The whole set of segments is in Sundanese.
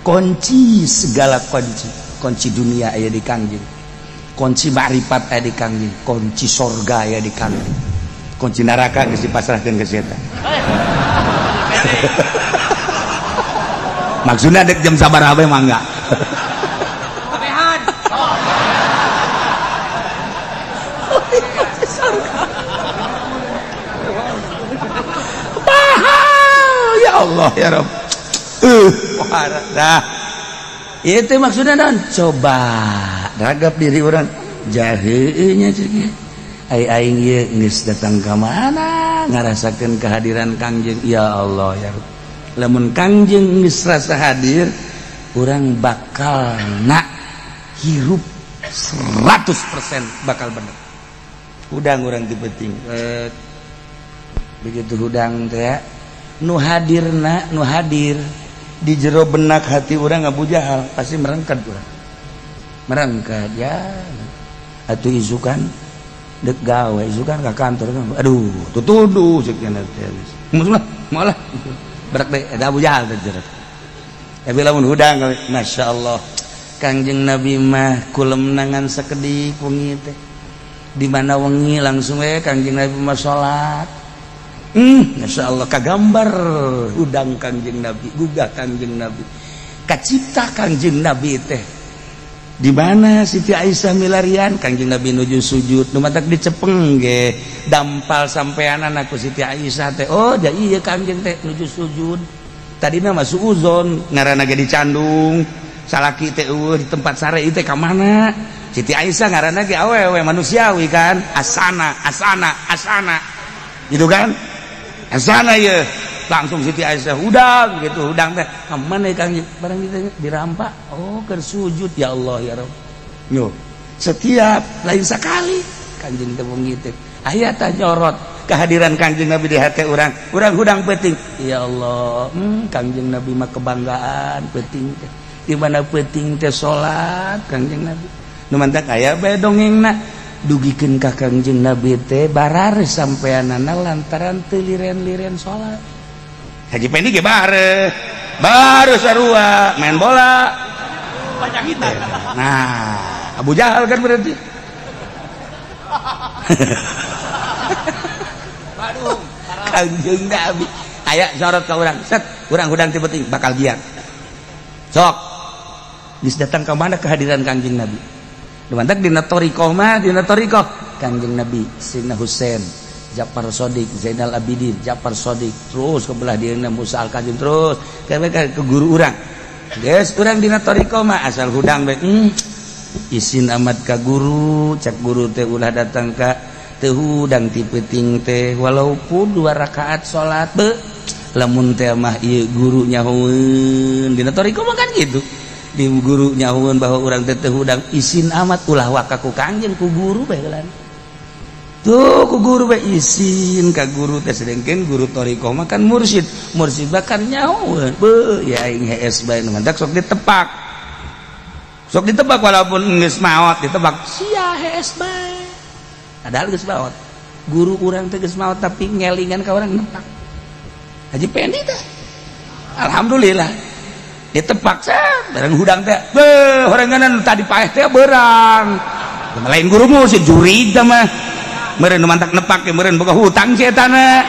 kunci segala kunci dunia aya di Kangjeng, kunci ma'rifat aya di Kangjeng, kunci sorga aya di Kangjeng, kunci neraka geus dipasrahkeun ka setan. Maksudna dek jam sabaraha we mangga. Kabehan. Ya Allah ya Rabb. Dah. Itu maksudnya non. Coba ragap diri orang jaheunya ceuk. Aing ieu geus datang ka mana ngarasakeun kehadiran Kangjeng. Ya Allah ya Rabb. Lamun Kangjeng geus rasa hadir, urang bakal hirup 100% bakal bener. Udang urang teu penting. Begitu udang teh ya. Nu hadir di jero benak hati urang Abu Jahal pasti merengket urang. Merengket ya. Atuh isukan dek gawe isukan ka kantor. Aduh, tutuduh ceuk cenah teh. Moal berak deh ada Abu Jahal teh jero. Tapi lamun hudang masyaallah Kangjeng Nabi mah kulem nangan sakedik wengi teh. Di mana wengi langsung we Kangjeng Nabi mah salat. Masyaallah kagambar udang Kangjeng Nabi, gugah Kangjeng Nabi. Kacipta Kangjeng Nabi teh. Di mana Siti Aisyah milarian Kangjeng Nabi nuju sujud, nu matak dicepeng ge dampal sampeanan aku Siti Aisyah teh. Oh, ja ieu Kangjeng teh nuju sujud. Tadina mah suuzon ngaranna ge dicandung. Salaki teh di tempat sare ieu teh ka mana? Siti Aisyah ngaranna ge awewe manusiawi kan. Asana. Gitu kan? Asana ya langsung Siti Aisyah udang gitu udang teh mana Kangjeng barang ditanya dirampak oh keur sujud ya Allah ya Rabb. Yo setiap lain sekali Kangjeng teh begitu aya tah nyorot kehadiran Kangjeng Nabi di hati urang hudang penting ya Allah Kangjeng Nabi mah kebanggaan penting teh di mana penting teh salat Kangjeng Nabi nu mantak aya bae dongengna dugikeun ka Kangjeng Nabi teh barar sampeanana lantaran teu liren-liren salat. Haji Pendi ge baru sarua main bola. Banyak kita. Nah, Abu Jahal kan berarti. Waduh, Kangjeng Nabi aya sorot ka urang. Set, urang hudang teu penting bakal giat. Sok. Geus datang ka mana kehadiran Kangjeng Nabi. Dumantak dina thariqah mah Kangjeng Nabi Sayyidina Husain, Ja'far Shadiq, Zainal Abidin, Ja'far Shadiq terus ke belah dieuna Musa Al-Kazim terus ke guru urang. Geus urang dina thariqah mah asal hudang bae isin amat ka guru, cak guru teh ulah datang ka teu hudang ti peuting teh walaupun 2 rakaat salat be lamun teh mah ieu guru nyahoeun dina thariqah mah kan gitu. Di guru nyahuan bahwa orang teteh hudang isin amat ulah waka ku Kangjeng ku guru bae heula tuh ku guru bae isin ka guru teh sedengkeun guru thariqah mah kan mursyid bahkan nyahuan beuh ya aing hees bae nu mantak sok ditebak walaupun geus maot ditebak sia hees bae padahal geus maot guru urang teh geus maot tapi ngelingan ka urang nempak Haji Pendi teh alhamdulillah ditebak barang hudang teh beuh horenganan tadi paeh teh beurang lain guru mu si juri mah meureun nu mantak nepak ge meureun boga hutang si eta na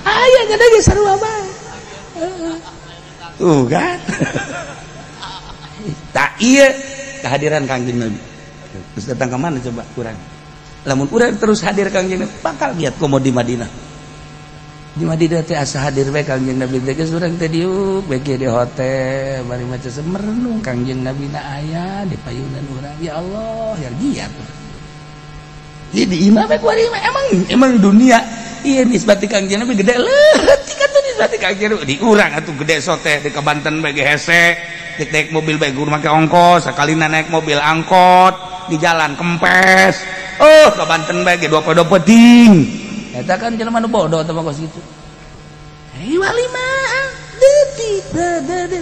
aya nya ge sarua bae tuh kan tak ieu kehadiran Kangjeng Nabi terus datang ke mana coba urang lamun urang terus hadir Kangjeng Nabi bakal giat komo di Madinah. Di Madinah teh asa hadir bae Kangjeng Nabi teh geus urang teh diuk bege di hotel bari maca semerenung Kangjeng Nabi na aya di payunan urang ya Allah ya giat. Jadi imam bae kuari emang dunia ieu nisbati Kangjeng Nabi gede leutik atuh nisbati Kangjeng Nabi di urang atuh gede soteh di Banten bae ge hese dik naik mobil bae guru make ongkos sakalina naik mobil angkot di jalan kempes ke Banten bae ge 20 penting. Eta kan jelema nu bodoh teh kos kitu. Hei wali mah detik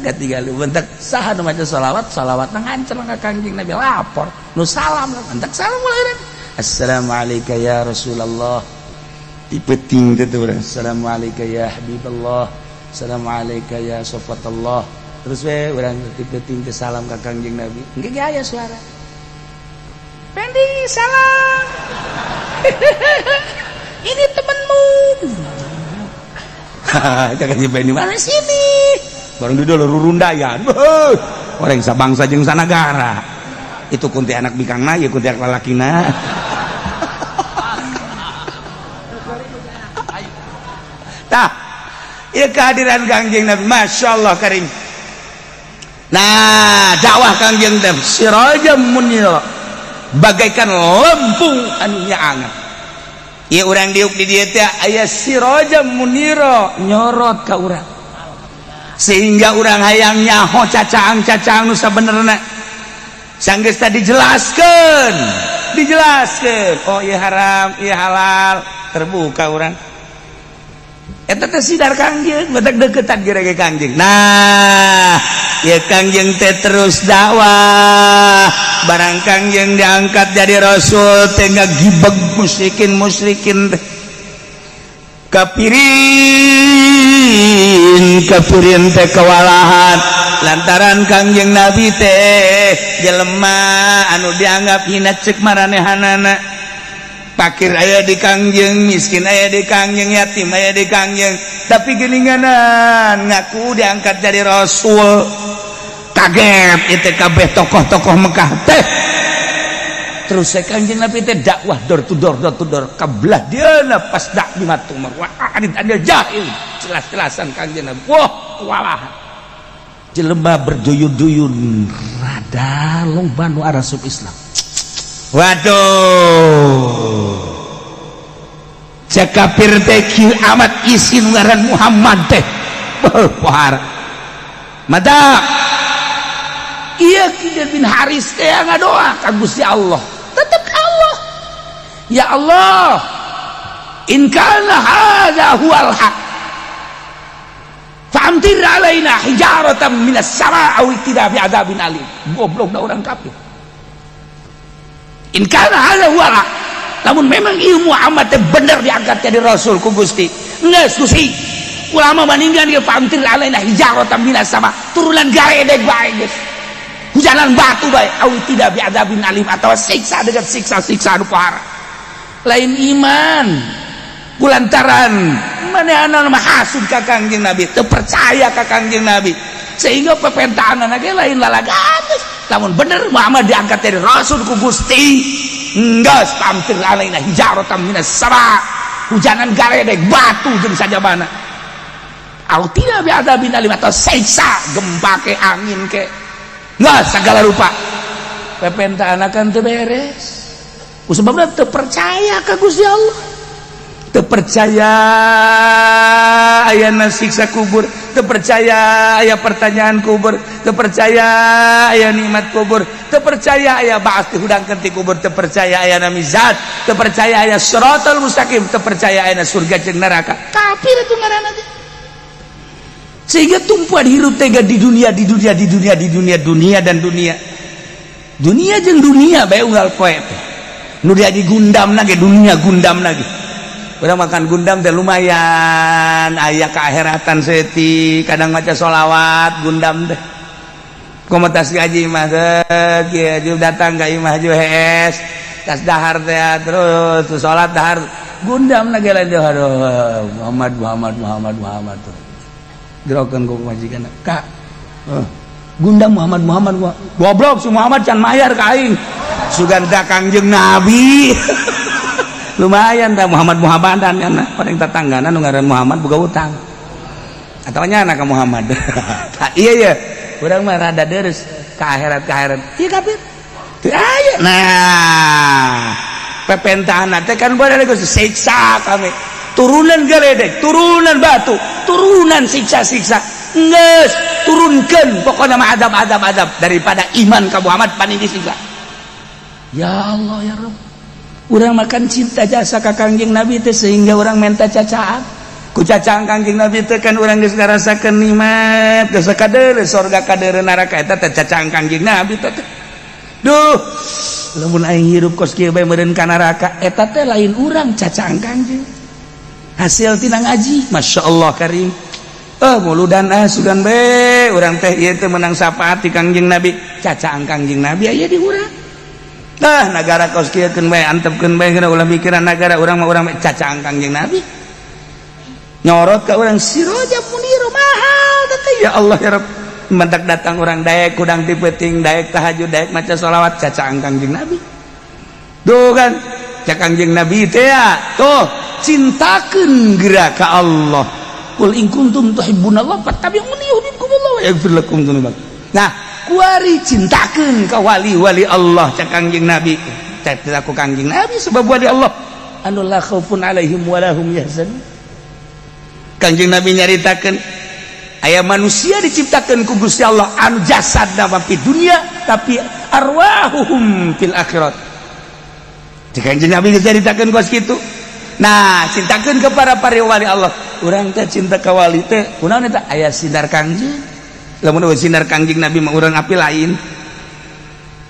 katiga lu bentak saha nu maca shalawat nang ngancer ka Kangjeng Nabi lapor nu salam bentak salam mulai assalamualaikum ya Rasulullah dipeting teh urang assalamualaikum ya Habiballah Assalamualaikum ya sofatullah. Terus we urang titip ke salam ka Kangjeng Nabi. Engke aya suara. Pendi salam. Ini temanmu. Jangan Pendi mana sini. Barang di dulu rurundayan. Orang sabangsa jeung sanagara. Itu kunti anak bikangna ya kunti anak lalakina. Tah, ya kehadiran Kangjeng Nabi, Masya Allah karim. Nah, dakwah Kangjeng Nabi sirajam munira, bagaikan lempung anu nyaangat. Ya urang diuk di dieu teh aya sirajam munira nyorot ka urang. Sehingga urang hayang nyaho cacaang-cacaang nu sabenerna. Sanggeus tadi dijelaskeun. Oh ieu haram, ieu halal, terbuka urang. Eta teh sidar Kangjeng, badak deukeutan gerege Kangjeng. Nah, ya Kangjeng teh terus dakwah. Barang Kangjeng diangkat jadi rasul teh ngagibeg musyrikin teh. Kafirin teh kewalahan lantaran Kangjeng Nabi teh jelema anu dianggap hina ceuk maranehanana. Fakir aya di Kangjeng, miskin aya di Kangjeng, yatim aya di Kangjeng, tapi geninganan ngaku diangkat jadi rasul. Kaget itu kabeh tokoh-tokoh Mekah teh. Terus Kangjeng Nabi teh dakwah door to door kabelah dieuna pas dak di matung marwah adit adil jahil jelas-jelasan Kangjeng Nabi. Wah, walah. Jelema berduyun-duyun rada loba nu arasup Islam. Waduh, cek kafir teh kieu amat isin ngaran Muhammad teh. Pohar. Mada ieu Kidir bin Haris teh ngadoa ka Gusti Allah. Tetep Allah. Ya Allah, in kana hadza huwal haq. Fa'amtir alaina hijaratan minas sama' aw tidak bi adzabin alim. Goblok da orang kafir. In kana hadza huwa haq. Namun memang ilmu Muhammad teh bener diangkat jadi rasul ku Gusti. Geus Gusti. Ulama maninggan ieu famtir alaina hijaratan minas sama. Turunan garedeg bae geus. Hujanan batu bae awi tidak bi adzabin alim atau siksa dengan siksa-siksa anu parah. Lain iman. Kulantaran manehna mah hasud ka Kangjeng Nabi, teu percaya ka Kangjeng Nabi. Sehingga pepentaanna ge lain lalagan. Namun bener Muhammad diangkat dari rasul ku Gusti. Enggeus pamtir alaina hijaratan minas sama. Hujanan garedeg batu jeung sajabana. Au tidak bi adzabin alim atau siksa gempa ke angin ke. Nggak segala rupa. Pepentaanna kan teu beres. Kusebabna teu percaya ka Gusti Allah. Teu percaya ayana siksa kubur, teu percaya aya pertanyaan kubur, teu percaya aya nikmat kubur, teu percaya aya ba'ats dihudangkeun ti kubur, teu percaya aya mizat, teu percaya aya shiratal mustaqim, teu percaya aya surga jeung neraka. Kafir itu ngaranna teh. Sehingga tumpuan hirup tega di dunia dan dunia. Dunia jeung dunia bae unggal poe teh. Nu dia digundamna ge dunia gundamna ge. Urang makan gundam teh lumayan, aya keakhiratan seutik, kadang maca sholawat gundam teh. Komunitas gaji mah teh kieu datang ka imah ju hees, tas dahar teh terus salat dahar gundamna ge lain aduh Muhammad tuh. Gerokeun ku majikanna. Kak, gundam Muhammad gua. Goblok si Muhammad can mayar ka aing. Suganda Kangjeng Nabi. Lumayan dah Muhammadan kana paling tetanggana nu ngaran Muhammad boga utang atawa nyana ka Muhammad. Iya urang mah rada deres ka akhirat ieu kafir teu aya. Nah pepentahanna teh kan bade geus siksa kami turunan galedeg turunan batu turunan siksa-siksa geus turunkeun pokona mah adab daripada iman ka Muhammad paning disiksa. Ya Allah ya Rabb, urang makan cinta jasa ka Kangjeng Nabi teh sehingga urang menta cacaan. Ku cacaan Kangjeng Nabi teh kan urang geus ngarasakeun nikmat, geus kadeureuh surga kadeureuh neraka eta teh cacaan Kangjeng Nabi teh. Duh, lamun aing hirup kos kieu bae meureun ka neraka eta teh lain urang cacaan Kangjeng. Hasil tina ngaji, masyaallah karim. muludan sugan be urang teh ieu teh menang syafaat ti Kangjeng Nabi cacaang Kangjeng Nabi aya di urang tah nagara kos kieukeun bae antepkeun bae geura ulah mikiran nagara urang mah urang cacaang Kangjeng Nabi nyorot ka urang siroja muniro mahal teh ya Allah ya Rabb mendak datang orang daek kudang ti peuting daek tahajud daek maca sholawat cacaang Kangjeng Nabi tuh kan cak Kangjeng Nabi teh ya tuh cintakeun geura ka Allah qul in kuntum tuhibbunallah fattabi'uni yuhibbukumullah wa yaghfir lakum dzunubakum nah kuari cintakeun ka wali-wali Allah cak Kangjeng Nabi cak aku Kangjeng Nabi sebab wali Allah anu la khaufun alaihim wa lahum yahzanun Kangjeng Nabi nyaritakeun aya manusia diciptakeun ku Gusti Allah anu jasadna di dunia tapi arwahuhum fil akhirat cek Kangjeng Nabi nyaritakeun kos kitu nah cintakeun kepada para wali Allah urang teh cinta ka wali teh kunaon eta aya sinar Kangjeng lamun sinar Kangjeng Nabi mah urang api lain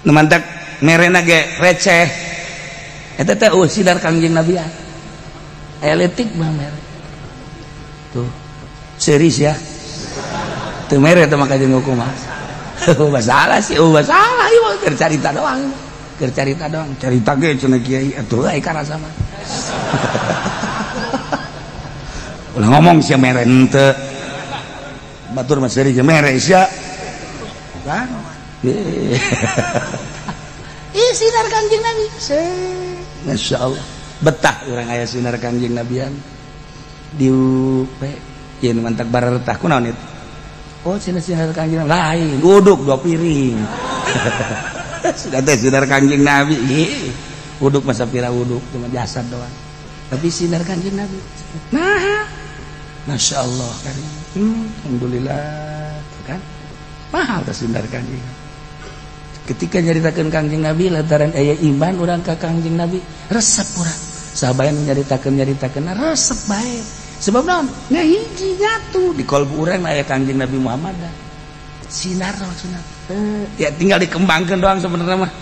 nu mantak merena ge receh eta teh sinar Kangjeng Nabi aya letik mah mere tuh series ya teu mere teh maka jeung hukum mah masalah sih masalah ieu keur carita doang carita ge cenah kiai atuh ai karasa mah ulah ngomong sia mere henteu batur mah series mere sia kan sinar Kangjeng Nabi masyaallah betah urang aya sinar Kangjeng Nabian di UP yen mantak barartah kunaon itu oh sinar Kangjeng Nabi lain uduk 2 piring sudah teh sinar Kangjeng Nabi uduk masa pira uduk cuma jasad doang tapi sinar Kangjeng Nabi nah Masya Allah kan alhamdulillah kan mahal teh sinar Kangjeng ketika nyaritakeun Kangjeng Nabi lantaran aya iman urang ka Kangjeng Nabi resep urang sahabat nyaritakeun resep bae sebab naon ngahiji nyatu di kalbu urang aya Kangjeng Nabi Muhammad sinar maksudna ya tinggal dikembangkeun doang sebenarnya mah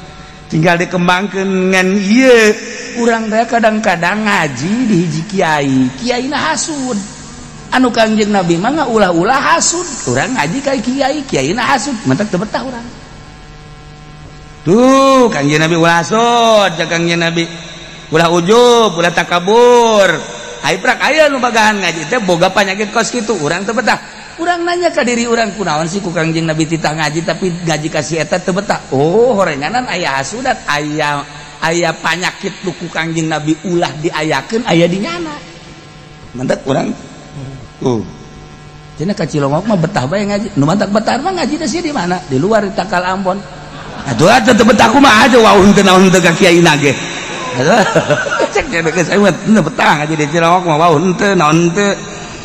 tinggal dikembangkeun ngan ieu urang teh kadang-kadang ngaji di hiji kiai na hasud anu Kangjeng Nabi mah ngaulah-ulah hasud urang ngaji ka kiai na hasud mentek teu betah urang tuh Kangjeng Nabi ulah hasud cak Kangjeng Nabi ulah ujub ulah takabur prak aya nu bagahan ngaji teh boga panyakit kos kitu urang teu betah urang nanya ka diri urang kunaon sih ku Kangjeng Nabi titah ngaji tapi ngaji ka si eta teu betah oh horenganan aya hasudat aya panyakit lu ku Kangjeng Nabi ulah diayakeun aya di nyana mentek urang cenah ka Cilongok mah betah bae ngaji nu mantak betah mah ngaji da sia di mana di luar di Takal Ambon atuh teu betah kumaha aja wauh teu naon teu ka kiai na ge cek jadi ke saya mah betah ngaji di Cilongok mah wau henteu naon teu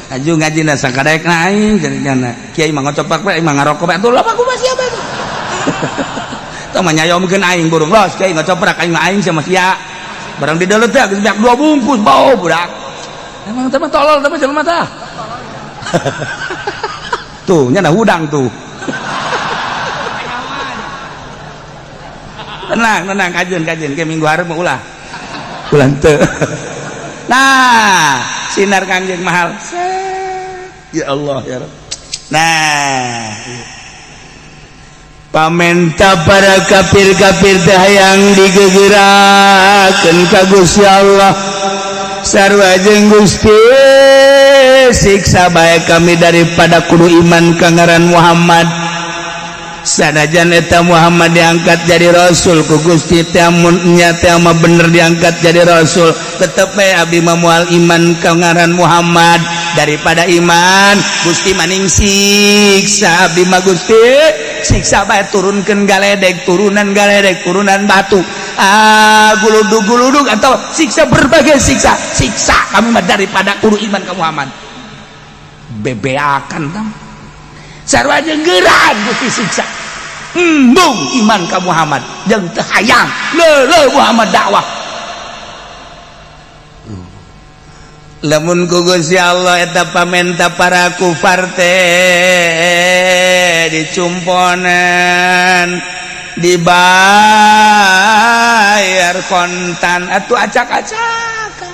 aju ngajina sakadaek na aing jadinya kiai mah ngocopak bae mah ngarokok bae atuh apa kumaha sia bae tah mah nyayomkeun aing burung los kiai ngocoprak aing mah aing sama sia barang di deuleu teh geus beak 2 bungkus bau budak emang teh mah tolol teh mah jelema tah tuh nya hudang tuh tenang kajeun ke minggu hareup mah ulah teu nah sinar Kangjeng mahal ya Allah ya Rabb nah pamenta para kafir-kafir teh hayang digegeurakeun ka Gusti Allah sarua jeung Gusti siksa bae kami daripada kudu iman ka ngaran Muhammad sanajan eta Muhammad diangkat jadi rasul ku Gusti teh mun nya teh mah bener diangkat jadi rasul tetep bae abdi mah moal iman ka ngaran Muhammad daripada iman Gusti maning siksa abdi mah Gusti siksa bae turunkeun galedeg turunan batu guludug atau siksa berbagai siksa kami mah daripada kudu iman ka Muhammad bebeakan tam sarua jeung geurang Gusti siksa embung iman ka Muhammad jeung teu hayang leuleuh Muhammad dakwah lamun ku Gusti Allah eta pamenta para kufar teh dicumponan dibayar kontan atuh acak-acakan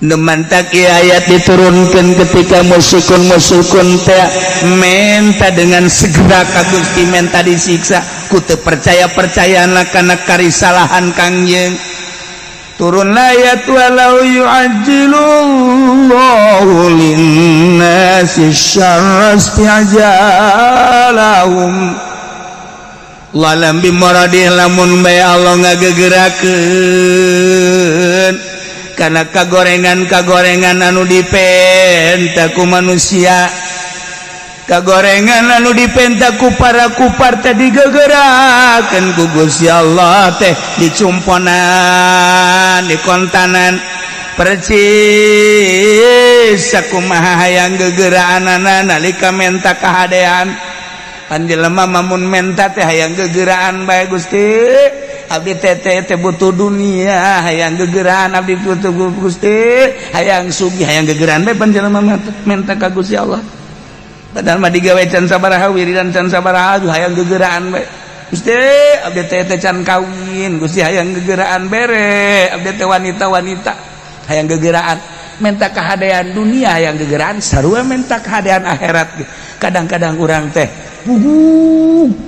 Nemantak ayat diturunkan ketika musyukun teh menta dengan segera ka Gusti menta disiksa ku teu percaya kana karisalahan Kangjeng. Turun ayat walau yu'ajjilullahu linnasi syarra isti'jalahum lalam bimaradih lamun bae Allah ngagegerakeun karena kagorengan anu dipenta ku manusia, kagorengan anu dipenta ku para kufar tadi gegerakeun ku Gusti Allah teh dicumponan dikontanan percis sakumaha hayang gegeraanana nalika menta kahadean pan jelema mamun menta teh hayang gegeraan bae Gusti abdi teh butuh dunia hayang gegeran abdi butuh Gusti hayang sugih hayang gegeran bae pan jelema menta ka Gusti Allah padahal mah digawe can sabaraha wiridan can sabaraha hayang gegeran bae Gusti abdi teh can kawin Gusti hayang gegeran bere abdi teh wanita hayang gegeran menta kahadean dunia hayang gegeran sarua menta kahadean akhirat kadang-kadang urang teh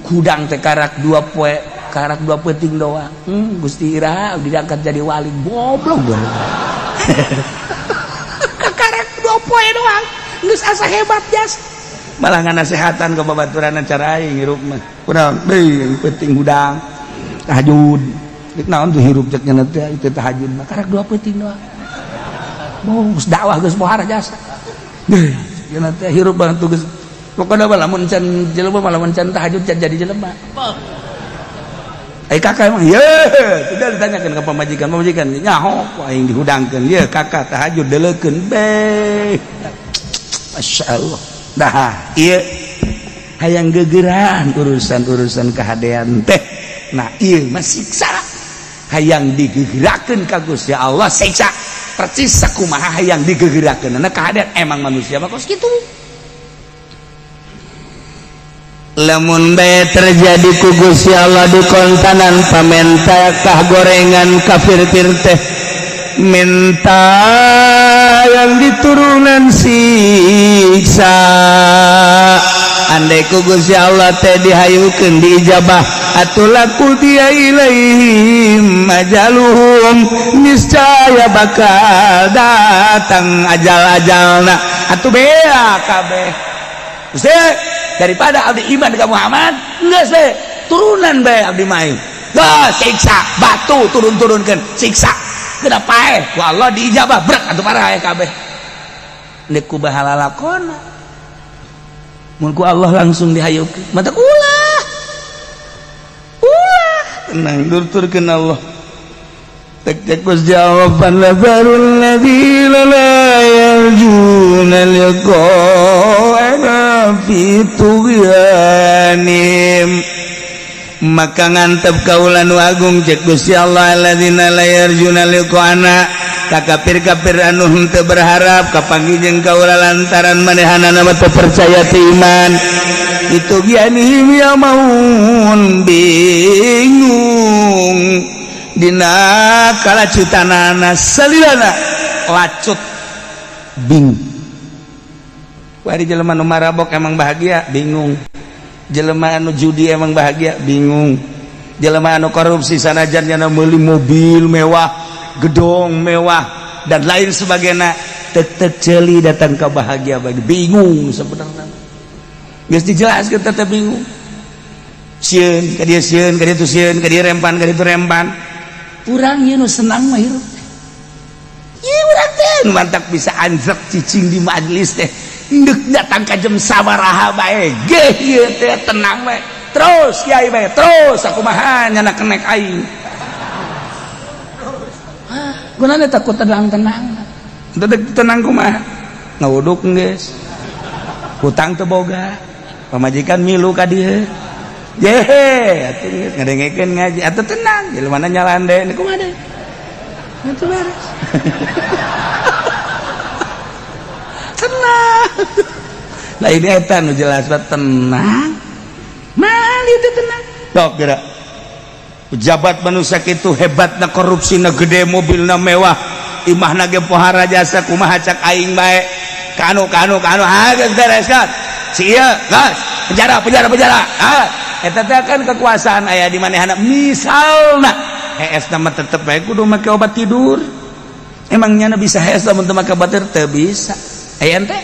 kudang teh karak 2 poe karak 2 penting doang Gusti ira diangkat jadi wali goblok karak 2 poe doang geus asa hebat jas malah nganasehatan ke babaturan cara aing hirup mah kurang deui penting hudang tahajud naon tuh hirup cek nya teh itu tahajud mah karak 2 penting doang geus dakwah geus bohar jas deui cenah teh hirup bantu geus pokona lamun can jelema lamun can tahajud can jadi jelema kakak emang ya tidak ditanyakan ke pemajikan nyaho aing dihudangkeun ye kakak tahajud deleukeun be masyaallah dah ieu hayang gegeran urusan kahadean teh nah ieu mah siksa hayang digegerakeun ka Gusti Allah siksa percis sakumaha hayang digegerakeun na kahadean emang manusia mah kos kitu. Lamun bae terjadi ku Gusti Allah di kontanan pamenta kah gorengan kafir teh minta yang diturunan siksa andai ku Gusti Allah teh dihayukeun diijabah atulaku dia ilaihim ajaluhum niscaya bakal datang ajal-ajalna atuh bea kabeh Gusti daripada abdi iman ke Muhammad geus we turunan bae abdi main geus siksa batu turun-turunkeun siksa geuna paeh ku Allah diijabah brek atuh parah aya kabeh neuk ku bahala lakona mun ku Allah langsung dihayeukeun mata ulah tenang durturkeun Allah tek geus jawaban lazarul ladzina la yarjuna liqa'ana fi tughyanim maka ngantep kaulan agung cek Gusti Allah alladzina la yarjuna liqa'ana ka kafir-kafir anu henteu berharap ka panggieun kaula lantaran manehanana teu percaya ti iman itu gyanihim ya maun bingung dina kalacutanana salilana lacut bingung wari jelema nu marabok emang bahagia bingung jelema anu judi emang bahagia bingung jelema anu korupsi sanajan nya meuli mobil mewah gedong mewah dan lain sebagainya tetep ceuli datang ke bahagia bagi bingung sebenarnya geus dijelaskeun tetep bingung sieun ka dieu sieun ka ditu sieun ka dieu rempan ka ditu rempan urang ieu nu senang mah hirup ieu urang teh mantak bisa anjrek cicing di majelis teh ndek datang ka jam sabaraha bae geh ieu teh tenang bae terus kiai bae terus sakumaha nyana kenek aing gunana takut tenang-tenang tenang kumaha ngawuduk geus hutang teu boga pamajikan milu ka dieu jehe atuh geus ngadengekeun ngaji atuh tenang jelema nyalande kumaha deui atuh beres tenang lah ini eta nu jelas tenang mali teh tenang tok geura pejabat manusia kitu hebatna korupsina gede mobilna mewah imahna ge pohara jasa kumaha cak aing bae kanu geus beres kan si ieu gas penjara eta teh kan kekuasaan aya di manehna misalna hees mah tetep bae kudu make obat tidur emangnya bisa hees lamun teu make obat teu bisa aya ente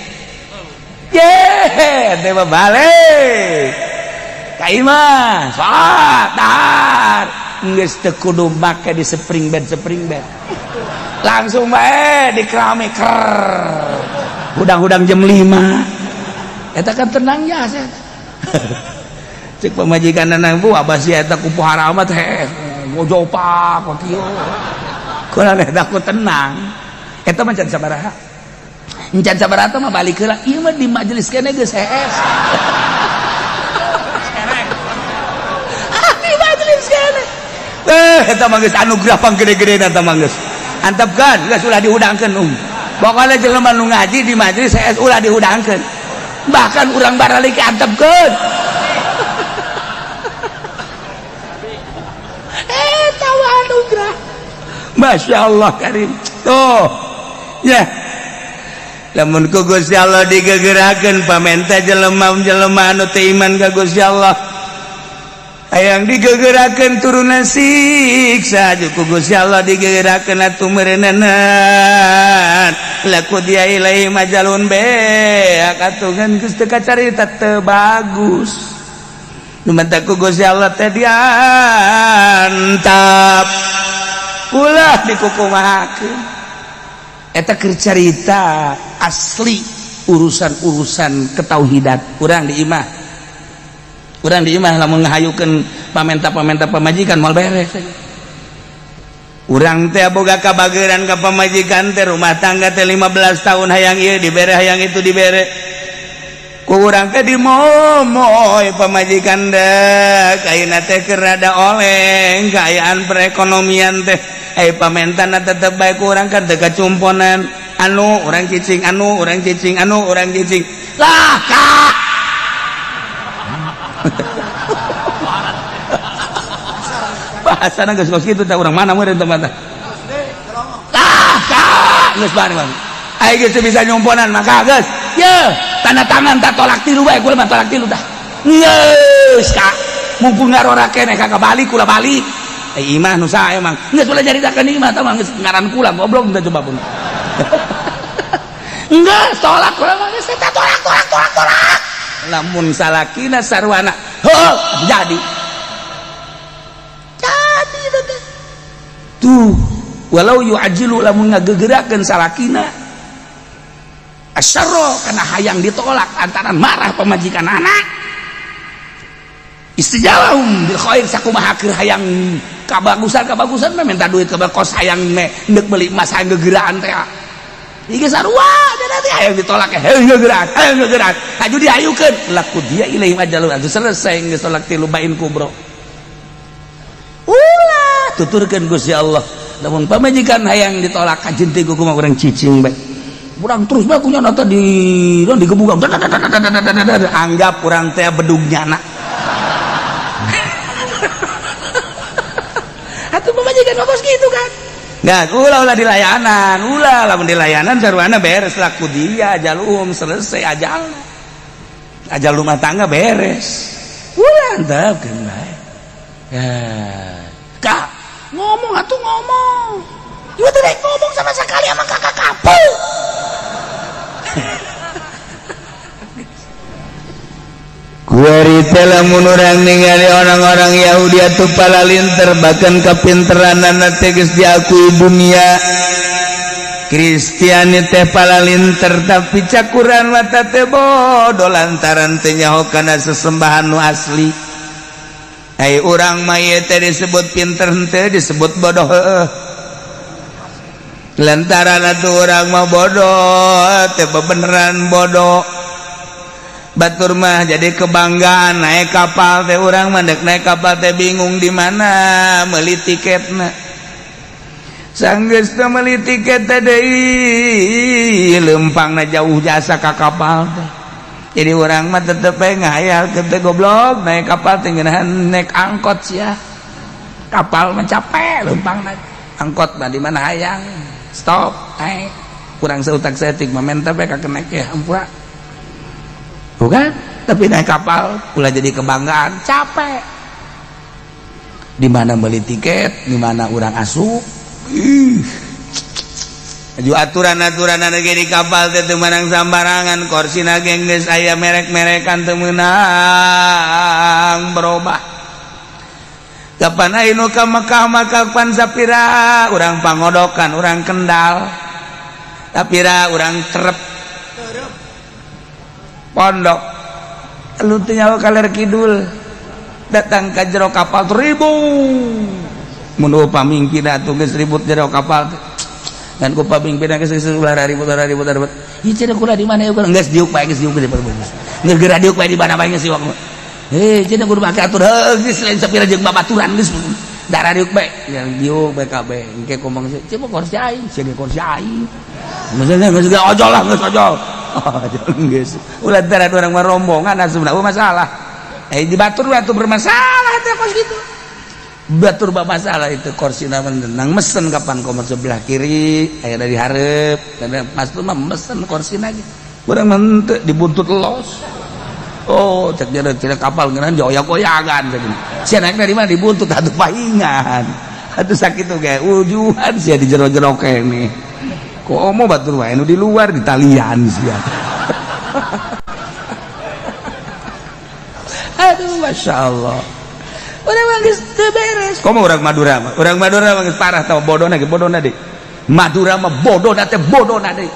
teh mah balik ka imah salat dahar geus teu kudu make di spring bed langsung bae di keramik hudang-hudang jam 5 eta kan tenang ya cek pamajikan nang bu abah sia eta ku pohara mah teh ngojopak kieu kunaon eta ku tenang eta mah can sabaraha encan sabaraha mah balik heula ieu mah di majelis keneh geus hees di majelis keneh eta mah geus anugerah panggede-gedena eta mah geus antepkeun geus ulah dihudangkeun pokoknya jelema nu ngaji di majelis hees ulah dihudangkeun bahkan urang baralik antepkeun tawa anugerah Masya Allah karim tuh ya lamun ku Gusti Allah digegerakeun pamenta jelema-jelema anu teu iman ka Gusti Allah hayang digegerakeun turunan siksa ku Gusti Allah digegerakeun atuh meureunanan laku dia ilaihi majalun beak atuh geus teu kacarita teu bagus numantaku Gusti Allah teh diantap ulah dikukumahakeun eta keur carita asli urusan-urusan ketauhidat urang di imah lamun ngahayukeun pamenta-pamenta pamajikan moal beres urang teh boga kabageuran ka pamajikan teh rumah tangga teh 15 tahun hayang ieu dibere hayang itu dibere ku urang teh dimomoy pamajikan da kaina teh keur rada oleng kaayaan perekonomian teh pamentana tetep bae ku urang kan teu kacumponan anu urang cicing lah kak bahasana geus kitu teh urang mana meureun teh mah lah kak geus bari bang ai geus bisa nyumponan maka geus ye tanda tangan tak tolak tilu bae kula mah tolak tilu tah geus kak mumpung ngarora keneh kakak balik kula balik imah nu sae emang geus ulah nyaritakeun imah tah mah geus ngaran kula goblok teh coba pun geus tolak kula mah geus teh tolak lamun salakina sarwana heuh jadi tuh walau yu'ajilu lamun ngagegerakeun salakina asyarro kana hayang ditolak antaran marah pamajikan anak istijalahum bil khair sakumaha keur hayang kabagusan mah minta duit ke kos hayang neuk meuli emas hayang gegeraan teh ieu sarua dan teh hayang ditolak hayang gegeraan aju diayukeun laku dia ilahi majalun atuh selesai geus tolak tilu bain kubro ulah tuturkeun Gusti Allah lamun pamajikan hayang ditolak kajen teh kumaha urang cicing bae urang terus bae kunya nata digebugam anggap urang teh bedugnyana atuh pamajikan ngobos gitu kan enggak ulah dilayanan lamun dilayanan sarwana beres laku dia ajal selesai ajal rumah tangga beres ulah antepkeun bae ya kak ngomong juga tidak ngomong sama sekali sama kakak kapal kuarita lamun urang ningali orang-orang Yahudi atuh palalinter bahkan kapinteranana teh geus diakui dunia Kristiani teh palalinter tapi cakuran mata teh bodoh lantaran teh nyaho kana sesembahan nu asli ai urang mah ieu teh disebut pinter henteu disebut bodoh heueuh lantaran atuh urang mah bodoh teh beneran bodoh batur mah jadi kebanggaan naik kapal teh urang mah naik kapal teh bingung di mana meuli tiketna sanggeus teh meuli tiket teh deui leumpangna jauh jasa ka kapal teh jadi orang mah tetep ngayal teh goblok naik kapal teh ngeunahan naik angkot sia kapal mah capek leumpang naik angkot mah di mana hayang stop kurang seutak setik mementa bae kenek ya ampura bukan tapi naik kapal ulah jadi kebanggaan capek di mana beli tiket di mana orang asup aturan-aturan lagi di kapal teh teu meunang sambarangan korsina geng geus aya merek-merekan teu meunang berubah kapan ayeuna ka Mekah kapan sapira urang pangodokan urang Kendal sapira urang Trep pondok lu teu nyawa kaler kidul datang ka jero kapal ribu mun pamingpina atuh geus ribut jero kapal kan ku pamingpina geus ulah ribut ieu cenah kula di mana ya geus diuk bae geus diuk geus geura diuk bae di mana bae geus diuk cenah kudu make atur geus lain sapira jeung babaturan geus darah diuk bae yang diuk bae kabeh engke komong cenah kursi aing cenah kursi aing geus ojol lah geus ojol geus ulah tara urang mah rombongan asupna masalah di batur bermasalah teh kos gitu batur masalah itu korsina menang mesen kapan komo sebelah kiri aya dari hareup karena mas tuh mah mesen korsina gitu urang mah teu dibuntut los oh cek dia kapal ngeunaan joyak-goyagan teh sia naik dari mana dibuntut atuh paingan atuh sakitu ge ujuan sia di jero-jero kene komo batur wae nu di luar di talian sia aduh masya Allah orang manggis beres komo orang Madura mah geus parah tau bodona deh Madura mah bodona teh bodona deh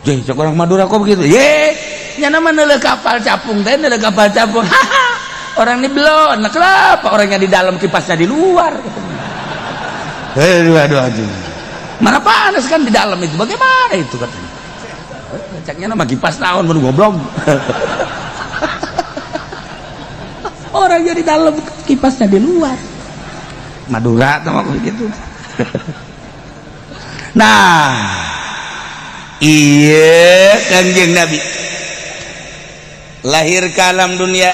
jeung cek orang Madura kok begitu ye nya nama neuleuh kapal capung teh neuleuh kapal capung orang ini belum kenapa orangnya di dalam kipasnya di luar aduh mana panas kan di dalam itu bagaimana itu katanya ceknya nama kipas naon mun goblok orangnya di dalam kipasnya di luar Madura sama begitu nah iya Kangjeng Nabi lahir ke alam dunia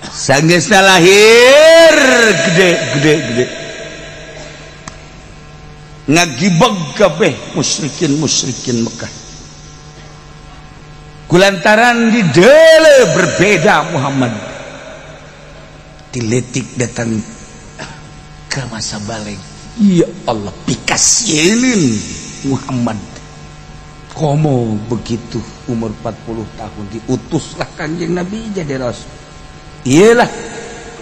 sanggeusna lahir gede ngagibeg kabeh musyrikin Mekah kulantaran di dele berbeda Muhammad diletik datang ke masa balik ya Allah pikasieun Muhammad komo begitu umur 40 tahun diutuslah Kanjeng Nabi jadi rasul iyalah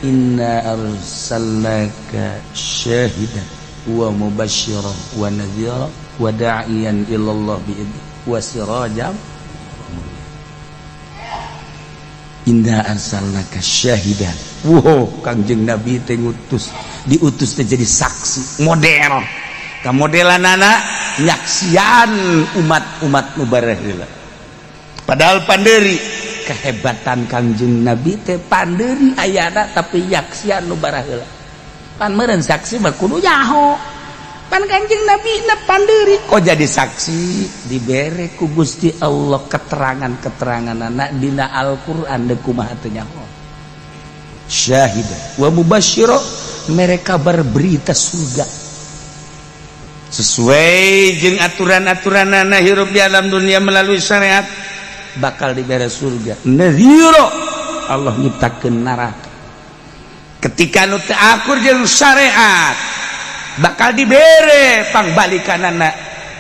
inna arsalnaka syahidan wa mubasysyiran wa nadhira wa da'iyan ilallah bi'idni wa sirajan inna arsalnaka syahidan wow Kanjeng Nabi teh diutus teh jadi saksi model kamodelanana nyaksian umat nu bareheula padahal panderi kehebatan Kanjeng Nabi teh panderi ayana tapi nyaksian nu bareheula pan meureun saksi mah kudu nyaho pan Kanjeng Nabi na panderi kok jadi saksi dibere ku Gusti Allah keterangan-keteranganana dina Al-Qur'an deuk kumaha teu nyaho syahidah wa mubasysyiran mereka berberita surga sesuai jeung aturan-aturanana hirup di alam dunia melalui syariat bakal dibere surga nadhira Allah nyiptakeun neraka ketika nu teu akur jeung syariat bakal dibere pangbalikanana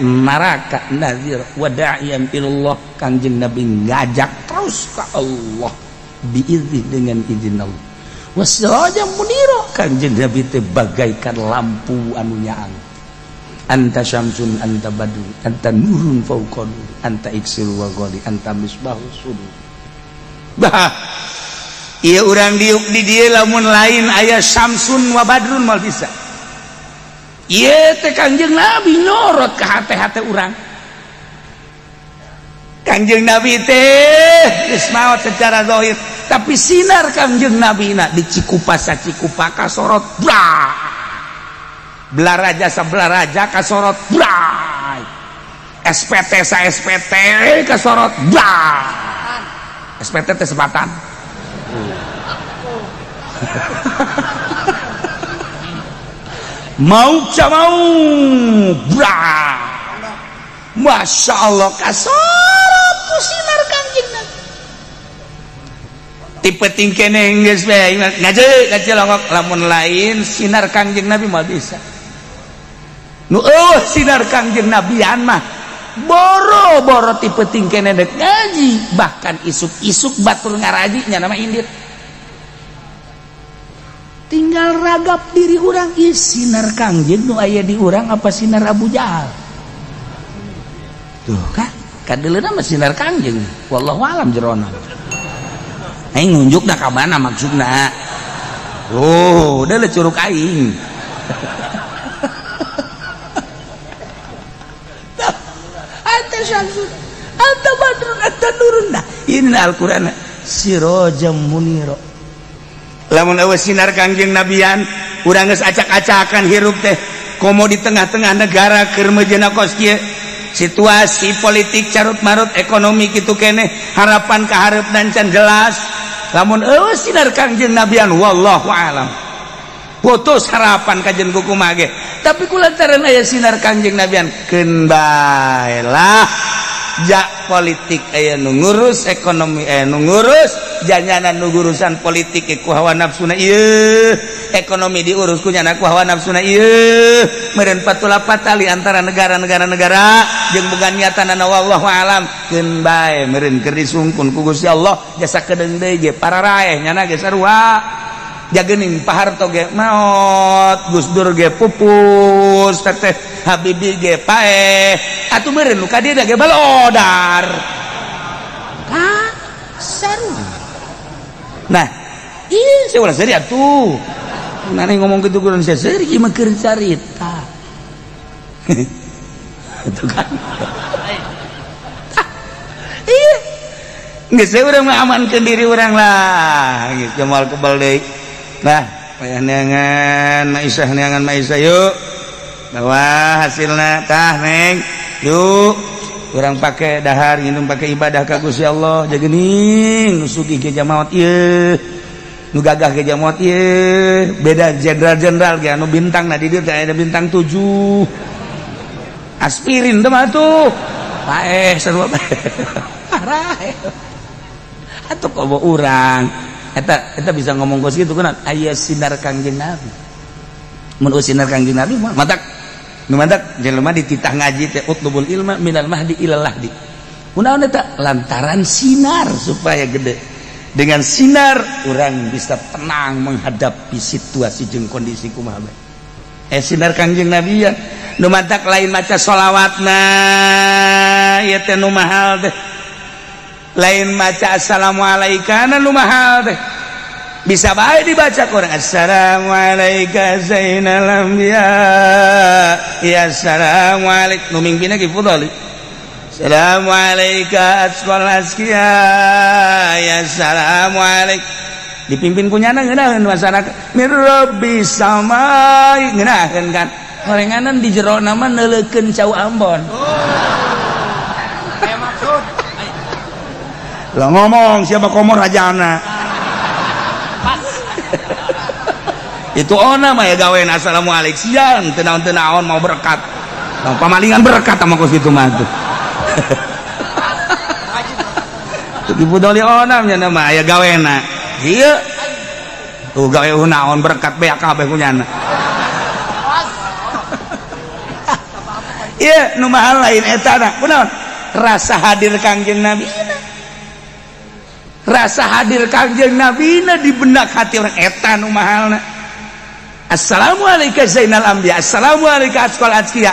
neraka nadhir wa da'iyan ilallah Kanjeng Nabi ngajak terus ka Allah biizni dengan izin Allah wasirajan munira Kanjeng Nabi teh bagaikan lampu anu nyaang anta syamsun anta badru anta nurun fauqa nur anta iksir wa ghali anta misbahus sudur bah ieu urang diuk di dieu lamun lain aya syamsun wa badrun mal bisa ieu teh Kanjeng Nabi nyorot ka hate-hate urang Kanjeng Nabi teh geus maot secara zahir tapi sinar Kanjeng Nabi na di Cikupa kasorot blah belaraja sabelaraja kasorot blah SPT sa SPT kasorot blah SPT teh sebatan mau Masya Allah kasorot ku sinar Kangjeng Nabi tipe tingkene geus bae ngajelongok lamun lain sinar Kangjeng Nabi mah bisa nu sinar Kangjeng Nabian mah boro-boro tipe tingkene dek ngaji bahkan isuk-isuk batur ngaraji nya nama indit tinggal ragap diri orang sinar Kangjeng nu aya di urang apa sinar Abu Jahal tuh kan kadeuleuna mah sinar Kangjeng wallahu alam jerona aing nunjukna ka mana maksudna udah le curug aing anta syamsun anta badrun anta nurun ini Al-Qur'an sirajam munira lamun eueuh sinar Kangjeng Nabian urang geus acak-acakan hirup teh komo di tengah-tengah negara keur meujeuna kos kieu situasi politik carut marut ekonomi kitu keneh harapan ka hareup dan can jelas lamun eueuh sinar Kangjeng Nabian wallahu alam putus harapan kajen kumaha ge tapi kulantaran aya sinar Kangjeng Nabian keun bae lah ja politik aya nu ngurus ekonomi aya nu ngurus janyanan nu urusan politik ku hawa nafsuna ieu ekonomi diurus ku nyana ku hawa nafsuna ieu meureun patula patali antara negara-negara jeung boga niatanana wallahu alam keun bae meureun keur disungkun ku Gusti Allah jasa kedeung deui ge pararaeh nyana ge sarua jagening paharto ge maot Gus Dur ge pupus teteh Habibie ge paeh atuh meureun nu ka dieu ge balodar ka saru nah ieu saya ulah seri atuh nane ngomong kitu kudu seri ieu mah keur carita itu kan iya geus saya urang mah amankeun diri urang lah geus jamal kebal deui nah payah neangan Maisah yuk bawa hasilna tah neng yuk urang pake dahar nginum pake ibadah ka Gusti Allah jagening nu sugih ge jamaot ieu nu gagah ge jamaot ieu beda jenderal-jenderal ge anu bintangna di dieu teh aya bintang 7 aspirin teh mah tuh paeh sarua parah atuh kobo urang eta bisa ngomong kos gitu kan aya sinar Kangjeng Nabi mun sinar Kangjeng Nabi mah matak nu matak jelema dititah ngaji teh utlubul ilma minal mahdi ilal lahdi kunaon eta lantaran sinar supaya gede dengan sinar orang bisa tenang menghadapi situasi jeung kondisi kumaha bae sinar Kangjeng Nabi ya nu matak lain maca sholawatna ieu teh nu mahal teh lain maca assalamualaikum nu mahal teh bisa bae dibaca Quran assalamualaikum zainal anbiya ya assalamualaikum nu mingpina ki fudhali assalamualaikum asqal asqiya ya assalamualaikum dipimpin punyana ngeunaheun masyarakat mir rabbis samai ngeunaheun kan horenganan di jero nama neuleukeun cau Ambon lah ngomong siapa komor rajana itu ona mah ya gawean assalamualaikum siang tenaon mau berkat pamalingan berkat sama kos itu mah tuh ibu doli ona nya nama ya gaweana ieu tuh gawe naon berkat beak kabeh kunyana ieu nu mahal lain eta na kunaon rasa hadir Kangjeng Nabi rasa hadir Kangjeng Nabi di benak hati orang eta nu mahalna assalamualaikum zainal anbiya assalamualaikum asqal asqiya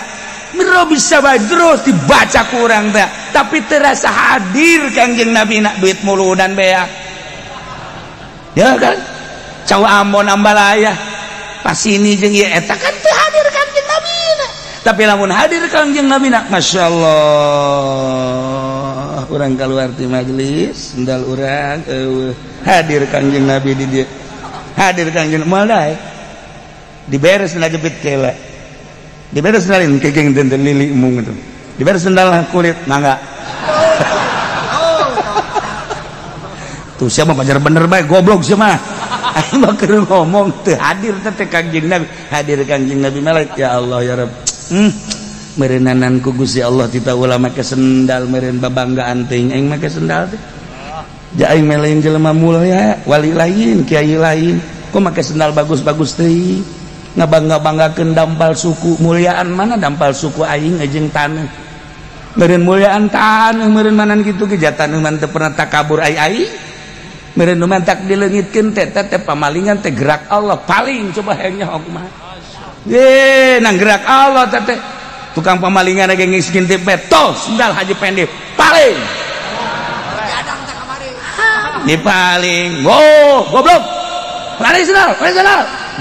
miro bisa bae terus dibaca ku urang teh tapi terasa hadir Kangjeng Nabi na duit muludan beak ya kan cau Ambon Ambalaya pas ini jeung ieu eta kan teu hadir Kangjeng Nabi na tapi lamun hadir Kangjeng Nabi na masyaallah urang keluar di majelis sendal urang hadir Kangjeng Nabi di dia hadir Kangjeng malai diberes na jepit kela diberes nalin kegeng tenten lili mung itu diberes sendal kulit mangga tuh siapa pajar bener baik goblok siapa aing mah keur ngomong teu hadir teh Kangjeng Nabi, hadir Kangjeng Nabi melek ya Allah ya Rabb. Meureunnanan ku Gusti Allah tita ulah make sendal meureun babanggaan teuing aing make sendal teh. Ja aing meleun jelema mulia, wali lain, kiai lain, kok make sendal bagus-bagus teuing. Ngabangga-banggakeun dampal suku, muliaan mana dampal suku aing jeung taneuh. Meureun muliaan taneuh meureun manan kitu ge jatan mah teu pernah takabur ai-ai. Meureun nu mentak dileungitkeun teh pamalingan teh gerak Allah paling coba hayang nyaho kumaha. Ye nang gerak Allah teh tukang pamalingan ge ngiskeun teh tos sendal haji pendek paling. Di paling. Oh, goblok. Lari sendal.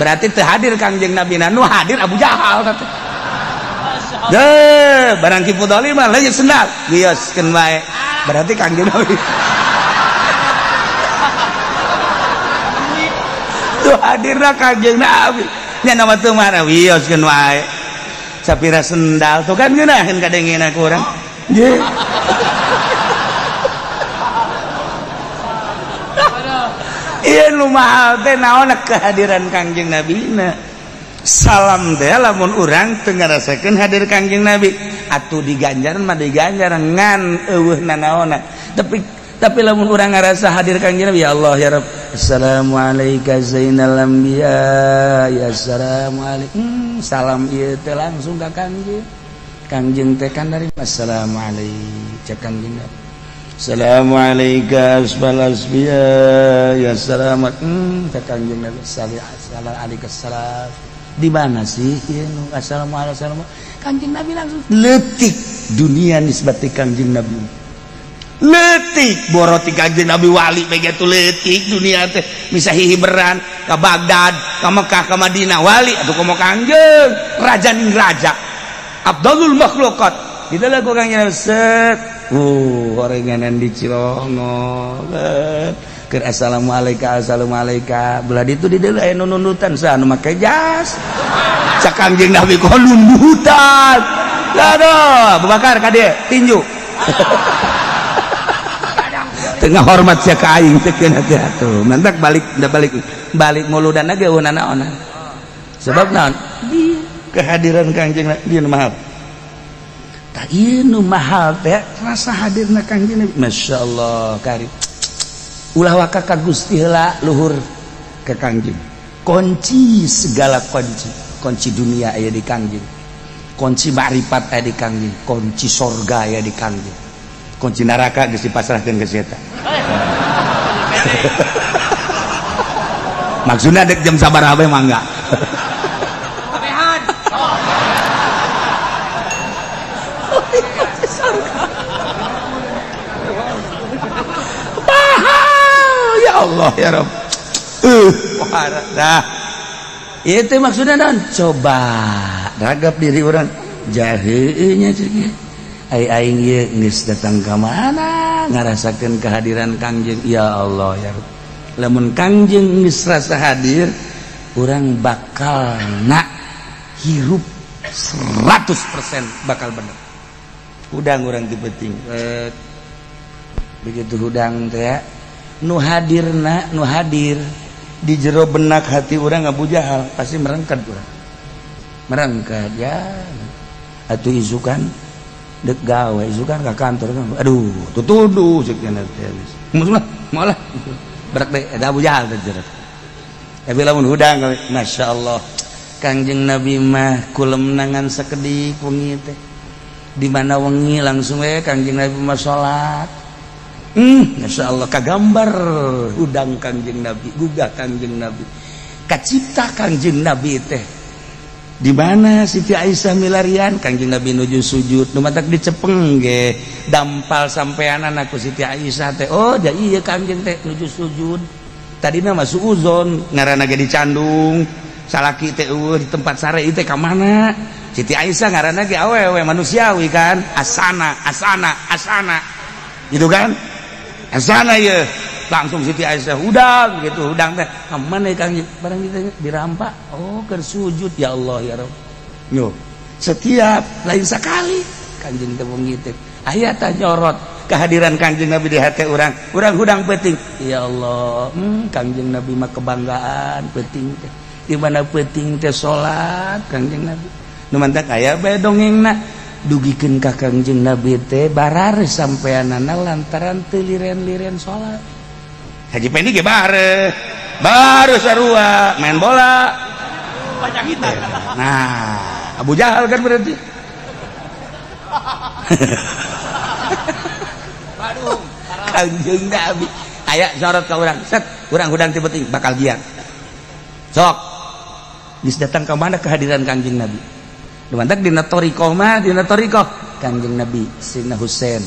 Berarti teu hadir Kangjeng Nabi nu hadir Abu Jahal teh. Deh, barang Kipu Doli mah leungit sendal, wioskeun wae. Berarti Kangjeng Nabi hadirna Kangjeng Nabi nya nama teu mana wioskeun wae sapira sendal tuh kan ngeunaheun kadengena ku urang nggih ieu nu mahal teh naon kehadiran Kangjeng Nabina salam teh lamun urang teu ngarasakeun hadir Kangjeng Nabi atuh diganjaran mah diganjaran ngan eueuhna naonna tapi lamun urang ngarasa hadir Kangjeng Nabi ya Allah ya Rabb assalamualaikum zainal anbiya ya assalamualaikum salam ieu teh langsung ka Kangjeng teh kan dari assalamualaikum cek Kangjeng Nabi assalamualaikum asbal asbiya ya assalamualaikum cek Kangjeng Nabi assalamualaikum salam di mana sih ieu nu assalamualaikum Kangjeng Nabi langsung leutik dunia nisbati Kangjeng Nabi letik boroti Kangjeng Nabi wali begitu letik dunia teh bisa hihiberan ke Baghdad ke Mekah ke Madinah wali atau ke Kangjeng raja ning raja Abdulul makhluqat di dalam ku Kangjeng Nabi set orenganan di Cirongo keur assalamualaikum belah ditu di deuleu aya nunutan saha nu make jas cak Kangjeng Nabi kok nunutan aduh Abu Bakar ka dieu tinju tengah hormat sia ka aing teh keun hati atuh mantak balik muludan ge naon sebab naon kehadiran Kangjeng Nabi nu mahal tah ieu nu mahal teh rasa hadirna Kangjeng Nabi masyaallah karim ulah waka ka Gusti heula luhur ke Kangjeng kunci segala kunci dunia aya di Kangjeng kunci ma'rifat aya di Kangjeng kunci surga aya di Kangjeng kunci neraka geus dipasrahkeun ka eta. Maksudna dek jam sabaraha bae mangga. Kabehan. Mahal ya Allah ya Rabb. Dah. Itu maksudnya naon? Coba ragap diri orang jaheuh nya ceuk. Aing ieu geus datang ka mana ngarasakeun kehadiran Kangjeng ya Allah ya Rabb. Lamun Kangjeng geus rasa hadir urang bakal hirup 100% bakal bener. Udang urang dipenting begitu udang teh ya nu hadir di jero benak hati urang Abu Jahal pasti merengket ya atuh isukan dek gawe isukan ka kantor kan aduh tutuduh ceuk cenah teh moal berak deui ada Abu Jahal teh jero tapi lamun hudang masyaallah Kangjeng Nabi mah kulem nangan sakedik wengi teh di mana wengi langsung we Kangjeng Nabi mah salat masyaallah kagambar hudang Kangjeng Nabi gugah Kangjeng Nabi kacipta Kangjeng Nabi teh di mana Siti Aisyah milarian Kangjeng Nabi nuju sujud nu matak dicepeng ge dampal sampeanan aku Siti Aisyah teh oh ja ieu Kangjeng teh nuju sujud tadina mah suuzon ngaranna ge dicandung salaki teh di tempat sare ieu teh ka mana Siti Aisyah ngaranna ge awewe manusiawi kan asana gitu kan asana ieu langsung Siti Aisyah udang gitu udang teh mana Kangjeng barang kita dirampak oh keur sujud ya Allah ya Rabb yo setiap lain sekali Kangjeng teh ngitip aya tah nyorot kehadiran Kangjeng Nabi di hati urang hudang peuting ya Allah Kangjeng Nabi mah kebanggaan peuting teh di mana peuting teh salat Kangjeng Nabi nu mantak aya bae dongengna dugikeun ka Kangjeng Nabi teh barare sampeanana lantaran teu liren-liren salat Haji Pendi ge baru sarua main bola banyak kita. nah Abu Jahal kan berarti Waduh, Kangjeng Nabi aya sorot ka urang set urang hudang ti peuting bakal giat sok geus datang ka mana kehadiran Kangjeng Nabi dumantak dina thariqah mah Kangjeng Nabi Sayyidina Husain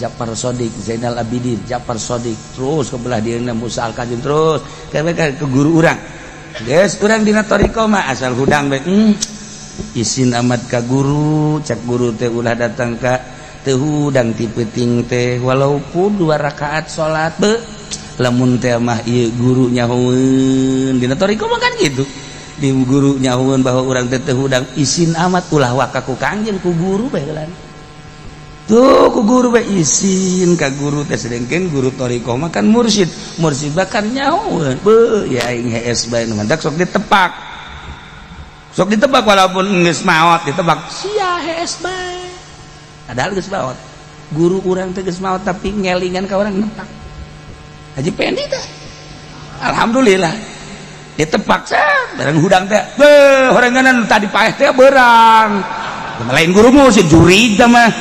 Ja'far Shadiq Zainal Abidin Ja'far Shadiq terus ke belah dieuna Musa Al-Kadzim terus ke guru urang geus urang dina thariqah mah asal hudang bae izin amat ka guru cak guru teh ulah datang ka teu hudang ti peuting teh walaupun 2 rakaat salat be lamun teh mah ieu guru nyahoeun dina thariqah mah kan gitu di guru nyahoeun bahwa urang teh teu hudang izin amat ulah waka ku Kangjeng ku guru bae heula tuh ku guru bae izin ka guru teh sedengkeun guru thariqah mah kan mursyid bahkan nyahoeun beuh ya aing hees bae nu mantak sok ditebak walaupun geus maot ditebak sia hees bae padahal geus maot guru urang teh geus maot tapi ngelingan ka urang nepak Haji Pendi teh alhamdulillah ditebak sah bareng hudang teh beuh horenganan tadi paeh teh beurang lain gurumu si juri mah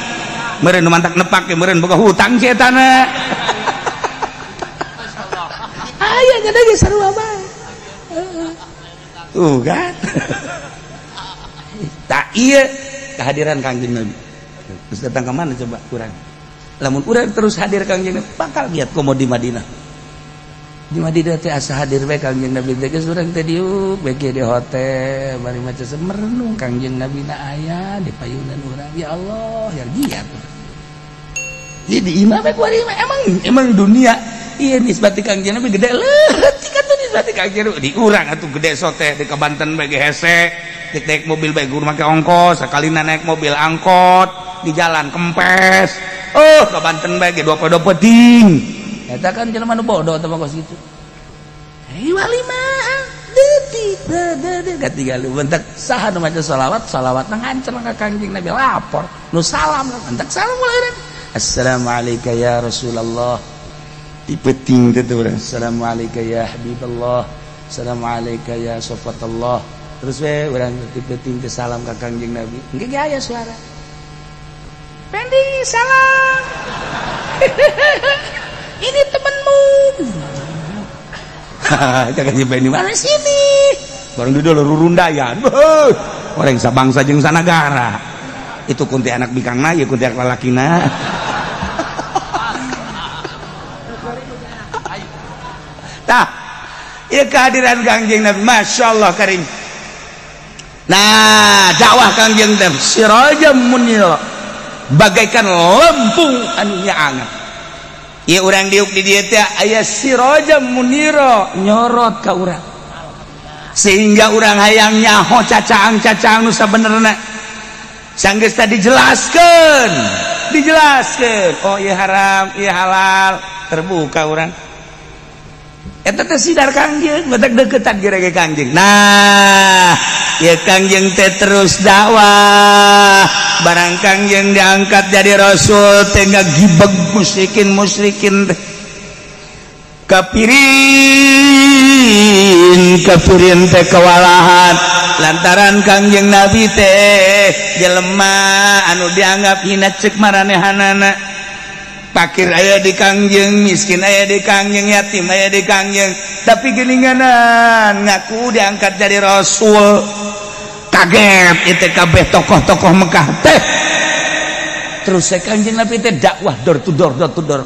meureun nu mantak nepak ge meureun boga hutang si eta na aya nya ge sarua bae tuh kan tak iya kehadiran Kangjeng Nabi terus datang ke mana coba kurang lamun urang terus hadir Kangjeng Nabi bakal lihat komo di Madinah teh asa hadir bae Kangjeng Nabi teh geus urang teh diuk bege di hotel bari maca semerenung Kangjeng Nabi na aya di payunan urang ya Allah ya giat jadi imam bae kuari emang dunia iya nisbati Kangjeng Nabi gede leutik atuh nisbati Kangjeng Nabi di urang atuh gede sote di Kabanten bae hese dik naik mobil bae guru make ongkos sakalina naik mobil angkot di jalan kempes Kabanten bae ge 20 peuting eta kan jelema nu bodoh teh kos kitu wali mah detik katigalu bentak saha nu maca shalawat ngancer ka Kangjeng Nabi lapor nu salam bentak salam mulai assalamualaikum ya Rasulullah di peuting teh urang assalamualaikum ya Habiballah assalamualaikum ya Safatullah terus we urang di peuting teh salam ka Kangjeng Nabi engke ge aya suara Pendi salam ini temenmu jangan Pendi mana sini bareng di dulu rurundayan orang sabangsa jeung sanagara itu kunti anak bikangna ya kunti anak lalakina tah ieu kehadiran Kangjeng Nabi masyaallah karim nah dakwah Kangjeng Nabi sirajam munir bagaikan lampu anu nyaangan ieu urang diuk di dieu teh aya sirajam munira nyorot ka urang sehingga urang hayang nyaho cacaang-cacaang nu sabenerna sanggeus tadi dijelaskeun oh ieu haram ieu halal terbuka urang eta teh sidar Kangjeng batak deukeutan gerege Kangjeng nah ya Kangjeng teh terus dakwah barang Kangjeng diangkat jadi rasul teh ngagibeg musyrikin teh kafirin teh kewalahan lantaran Kangjeng Nabi teh jelema anu dianggap hina ceuk maranehanana fakir aya di Kangjeng miskin aya di Kangjeng yatim aya di Kangjeng tapi geuninganan ngaku diangkat jadi rasul kaget itu kabeh tokoh-tokoh Mekah teh terus Kangjeng Nabi teh dakwah door to door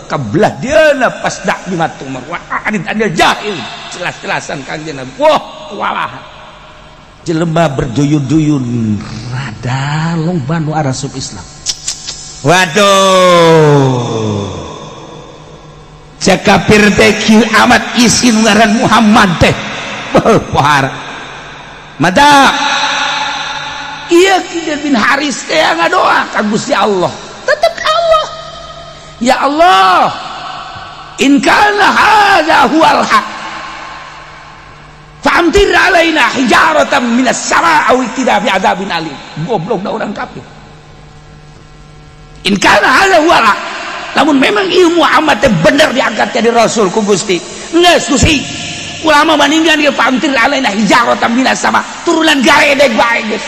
kabelah dieuna pas dak di Matung Marwah adit andil jahil jelas-jelasan Kangjeng Nabi wah kewalahan jelema berduyun-duyun rada lomba nu arasup Islam waduh cek kafir teh kieu amat isin ngaran Muhammad teh pohar madak iya Kidir bin Haris teh ngadoa ka Gusti Allah tetep Allah ya Allah in kana hadza huwal haq fa'amtir alaina hijaratan minas sama' aw itina bi adzabin alim. Goblok dah orang kafir. In kana hadza huwal haq, namun memang ilmu Muhammad teh bener diangkat jadi rasul ku Gusti. Geus Gusti ulama maninggan dia fa'amtir alaina hijaratan minas sama', turunan garedeg bae geus,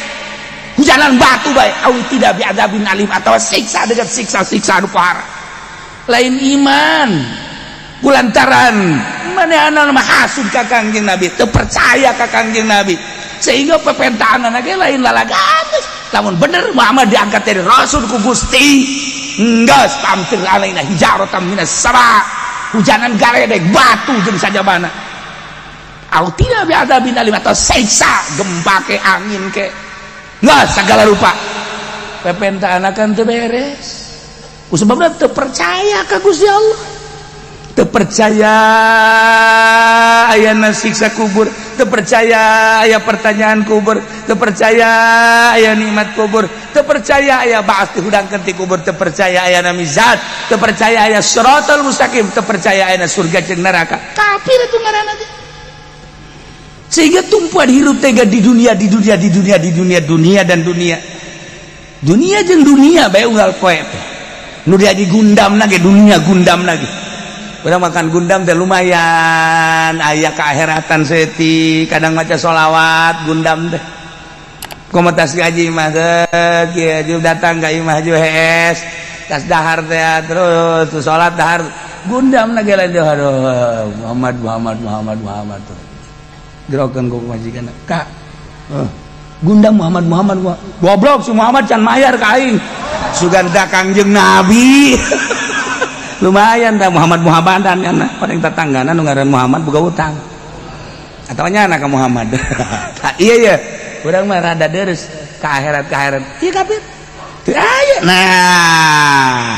hujanan batu bae, aw itina bi adzabin alim, atau siksa dengan siksa-siksa anu parah. Lain iman kulantaran manehna mah hasud ka Kangjeng Nabi, teu percaya ka Kangjeng Nabi, sehingga pepentahanna ge lain lalagan. Lamun bener Muhammad diangkat dari rasul ku Gusti, geus pamtir alaina hijaratan minas sama', hujanan galedeg batu jeung sajabana, au tidak bi'adzabin alim, atau siksa gempa ke angin ke geus segala rupa. Pepentahanna kan teu beres. Sebabna teu percaya ka Gusti Allah, teu percaya aya siksa kubur, teu percaya aya pertanyaan kubur, teu percaya aya nikmat kubur, teu percaya aya ba'ats dihudangkeun ti kubur, teu percaya aya mizat, teu percaya aya shiratal mustaqim, teu percaya aya surga jeung neraka. Kafir itu ngaranna teh. Sehingga tumpuan hirup tega di dunia dan dunia jeung dunia bae unggal poe teh. Nu dia di gundam lagi dunia gundam lagi. Urang makan gundam teh lumayan, aya kaakheratan seutik, kadang maca sholawat gundam teh. Komunitas gaji mah teh kieu datang ka imah ju hees, tas dahar teh terus tu salat dahar gundam lagi lain teh aduh Muhammad tuh. Gerokeun ku majikanna. Kak. Gundam Muhammad goblok si Muhammad can mayar ka aing. Suganda Kangjeng Nabi. Lumayan dah Muhammadan kan paling tetanggana nu ngaran Muhammad boga utang. Atau nyana ka Muhammad. Iya urang mah rada deres ka akhirat. Ieu kafir. Teu aya. Nah,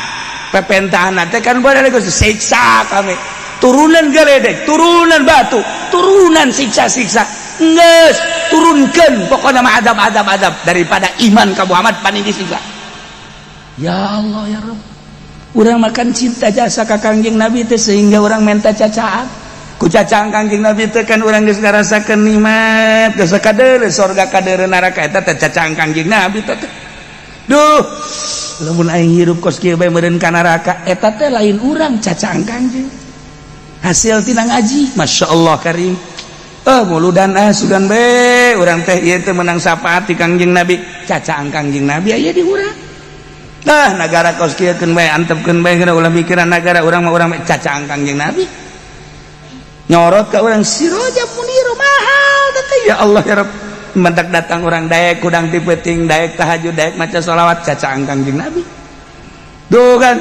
pepentahanna teh kan bade geus siksa kami. Turunan galedeg, turunan batu, turunan siksa-siksa. Geus turunkeun pokona mah adab daripada iman ka Muhammad paning disiksa. Ya Allah ya Rabb, urang makan cinta jasa ka Kangjeng Nabi teh sehingga urang menta cacaan. Ku cacaan Kangjeng Nabi teh kan urang geus ngarasakeun nikmat, geus kadeureuh surga kadeureuh neraka eta teh cacaan Kangjeng Nabi teh. Duh, lamun aing hirup kos kieu bae meureun ka neraka, eta teh lain urang cacaan Kangjeng. Hasil tina ngaji, masyaallah karim. Muludan sugan be urang teh ieu teh menang syafaat ti Kangjeng Nabi, cacaan Kangjeng Nabi aya di urang. Nah, negara kos kieukeun bae antepkeun bae kana ulah mikiran negara, urang mah urang cacaan Kangjeng Nabi. Nyorot ka urang siroja muniro mahal teh ya Allah ya Rabb. Mentak datang urang daek kudang ti peuting, daek tahajud, daek maca sholawat cacaan Kangjeng Nabi. Duh kan,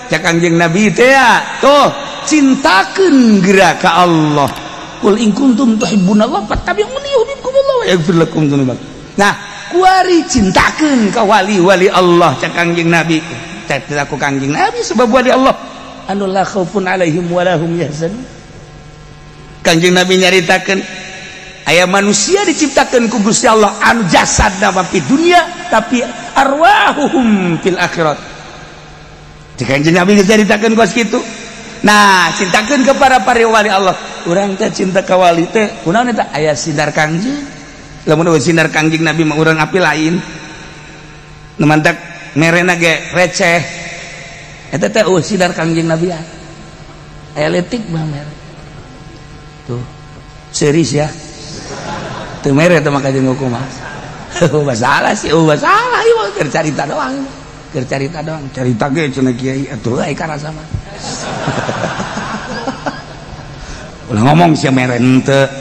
cak Kangjeng Nabi teh ya, tuh cintakeun geura ka Allah. Qul in kuntum tuhibbunallah fattabi'uni yuhibbukumullah wa yaghfir lakum dzunubakum. Nah, kuari cintakeun ka wali-wali Allah cak Kangjeng Nabi. Cak aku Kangjeng Nabi sebab wali Allah anu la khaufun alaihim wa lahum yahzanun. Kangjeng Nabi nyaritakeun aya manusia diciptakeun ku Gusti Allah anu jasadna mah di dunia tapi arwahuhum fil akhirat. Cak Kangjeng Nabi nyaritakeun kos kitu. Nah, cintakeun kepada para wali Allah. Urang teh cinta ka wali teh kunaon eta aya sinar Kangjeng. Lamun eueuh sinar Kangjeng Nabi mah urang api lain. Nu mantak merena ge receh. Eta teh sinar Kangjeng Nabi aya letik mah mere. Tuh. Seris ya. Teu mere teh maka jeung hukum mah. Masalah sih, masalah ieu mah keur carita doang. Keur carita doang. Carita ge cenah kiai atuh aya karasa mah. Ulah ngomong sia mere henteu.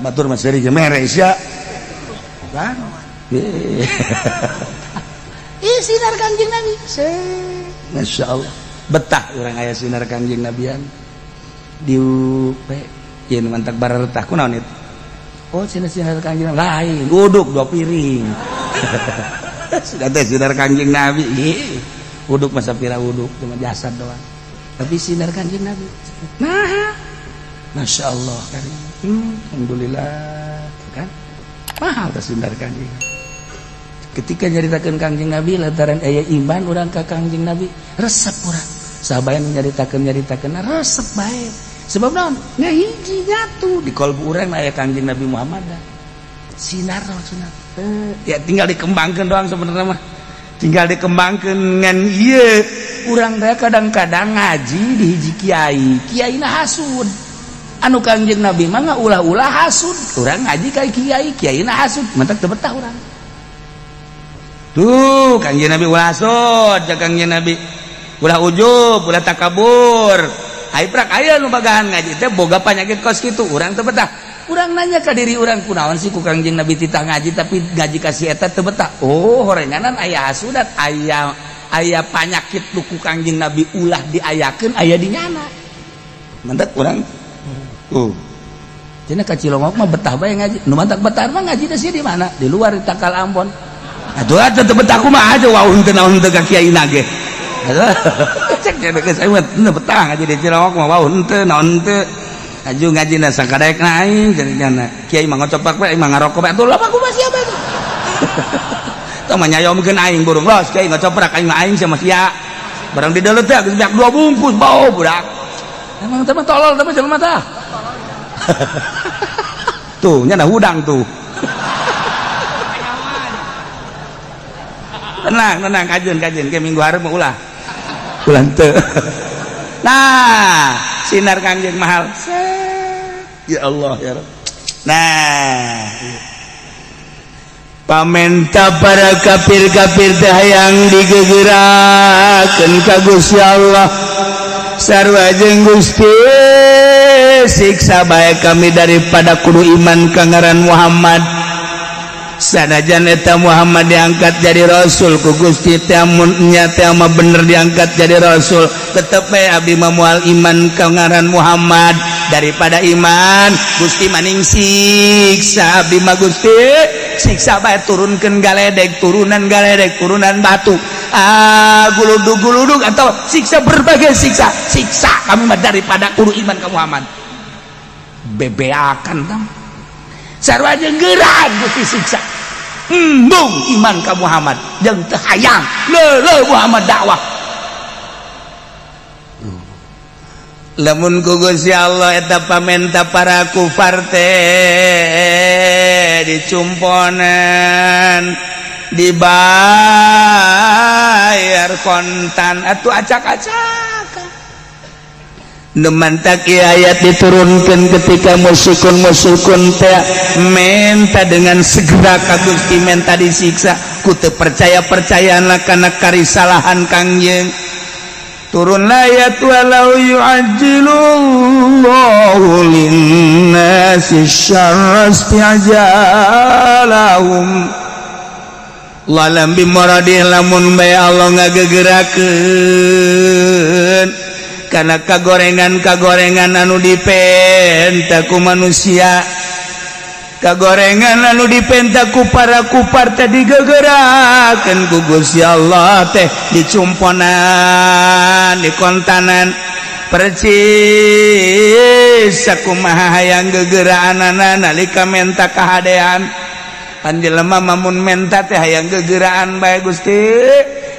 Batur mas seri ge mere sia. Kan? Sinar Kangjeng Nabi. Masyaallah. Betah urang aya sinar Kangjeng Nabian. Diupe yen mantak barartah kunaon itu? Oh, sinar Kangjeng Nabi lain, uduk 2 piring. Sudah teh sinar Kangjeng Nabi. Uduk masa pira uduk cuma jasad doang. Tapi sinar Kangjeng Nabi. Nah, Masya Allah kan. Alhamdulillah kan. Mahal tuh sinar Kangjeng. ketika nyaritakeun Kangjeng Nabi lantaran aya iman urang ka Kangjeng Nabi resep urang sabayan nyaritakeun resep bae sebab naon ngahiji nyatu di kalbu urang aya Kangjeng Nabi Muhammad sinar maksudna ya tinggal dikembangkeun doang sebenarnya mah tinggal dikembangkeun ngan ieu urang teh kadang-kadang ngaji di hiji kiai na hasud anu Kangjeng Nabi mah ngaulah-ulah hasud urang ngaji ka kiai na hasud mentek teu betah urang tuh Kangjeng Nabi ulah hasud jeung Kangjeng Nabi ulah ujub ulah takabur haiprak aya nu bagahan ngaji teh boga panyakit kos kitu urang teu betah urang nanya ka diri urang kunaon sih ku Kangjeng Nabi titah ngaji tapi ngaji ka si eta teu betah oh horenganan aya hasudat aya panyakit ku Kangjeng Nabi ulah diayakeun aya di nyana mentek urang cenah ka Cilongok mah betah bae ngaji nu mantak betah mah ngaji teh di mana di luar di Takal Ambon atuh teu betah kumaha aja wau henteu naon teu ka kiaina ge cek cenah geus aing mah teu betah ngaji di Cilongok mah wau henteu naon teu aju ngajina sakadaek na aing cenah kiai mah ngocopak bae aing mah ngarokok bae atuh lama kumaha sia bae tong mah nyayomkeun aing burung los kiai ngocoprak aing mah aing sama sia barang dideuleuh teh geus beak 2 bungkus bau budak emang teh mah tolol teh jelema tah tuh nyana hudang tuh tenang kajeun ke minggu hareup mah ulah teu nah sinar Kangjeng mahal ya Allah ya Rabb nah pamenta para kafir-kafir teh hayang digeugerakeun ka Gusti Allah sarua jeung Gusti siksa bae kami daripada kudu iman ka ngaran Muhammad sanajan eta Muhammad diangkat jadi rasul ku Gusti teh mun nya teh mah bener diangkat jadi rasul tetep bae abdi mah moal iman ka ngaran Muhammad daripada iman Gusti maning siksa abdi mah Gusti siksa bae turunkeun galedeg turunan batu guludug atau siksa berbagai siksa kami mah daripada kudu iman ka Muhammad bebeakan tam sarua jeung geurang Gusti siksa embung iman ka Muhammad jeung teu hayang leuleuh Muhammad dakwah lamun ku Gusti Allah eta pamenta para kufar teh dicumponan dibayar kontan atuh acak-acakan nemantak ayat diturunkan ketika musyukun teh menta dengan segera ka Gusti menta disiksa ku teu percaya-percayana kana karisalahan Kangjeng turun ayat walau yu'ajjilullahu linnasi syarra isti'jalahum lalam bimaradih lamun bae Allah ngagegerakeun kana kagorengan anu dipenta ku manusia kagorengan anu dipenta ku para kufar teh digegerakeun ku Gusti Allah teh dicumponan dikontanan percis sakumaha hayang gegeraanana nalika menta kahadean pan jelema mamun menta teh hayang gegeraan bae Gusti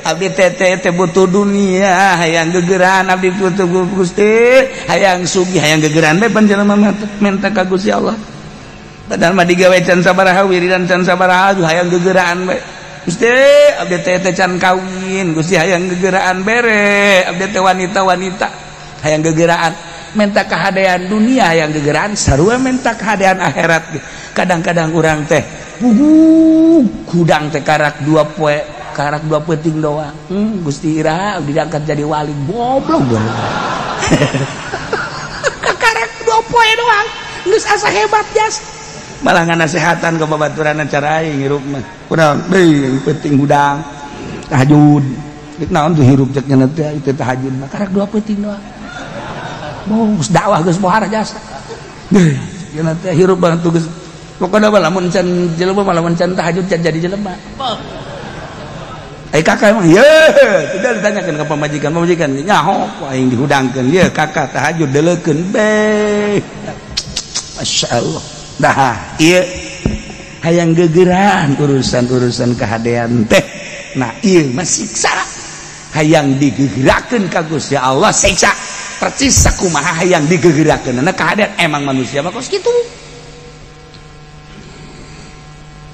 abdi teh butuh dunia hayang gegeraan abdi butuh Gusti hayang sugih hayang gegeraan bae pan jelema menta ka Gusti Allah padahal mah digawe can sabaraha wiridan can sabaraha hayang gegeraan bae Gusti abdi teh can kawin Gusti hayang gegeraan bere abdi teh wanita hayang gegeraan menta kahadean dunia hayang gegeraan sarua menta kahadean akhirat kadang-kadang urang teh kudang teh karak 2 peuting doang Gusti ira diangkat jadi wali goblok karak 2 poe doang geus asa hebat jas malah nganasehatan ka babaturan cara aing hirup mah kunaon deui peuting hudang tahajud naon tuh hirup cek nya teh itu tahajud mah karak 2 peuting doang geus dakwah geus pohar jasa deui cenah teh hirup bantu geus pokoknya lamun can jelema lamun can tahajud can jadi jelema kakak emang ya tidak ditanyakan ke pemajikan nyaho aing dihudangkeun ye kakak tahajud deuleukeun be Masya Allah dah ieu hayang gegeran urusan-urusan kahadean teh. Nah ieu mah siksa hayang digegerakeun ka Gusti Allah siksa percis sakumaha hayang digegerakeun kahadean emang manusia mah kos kitu.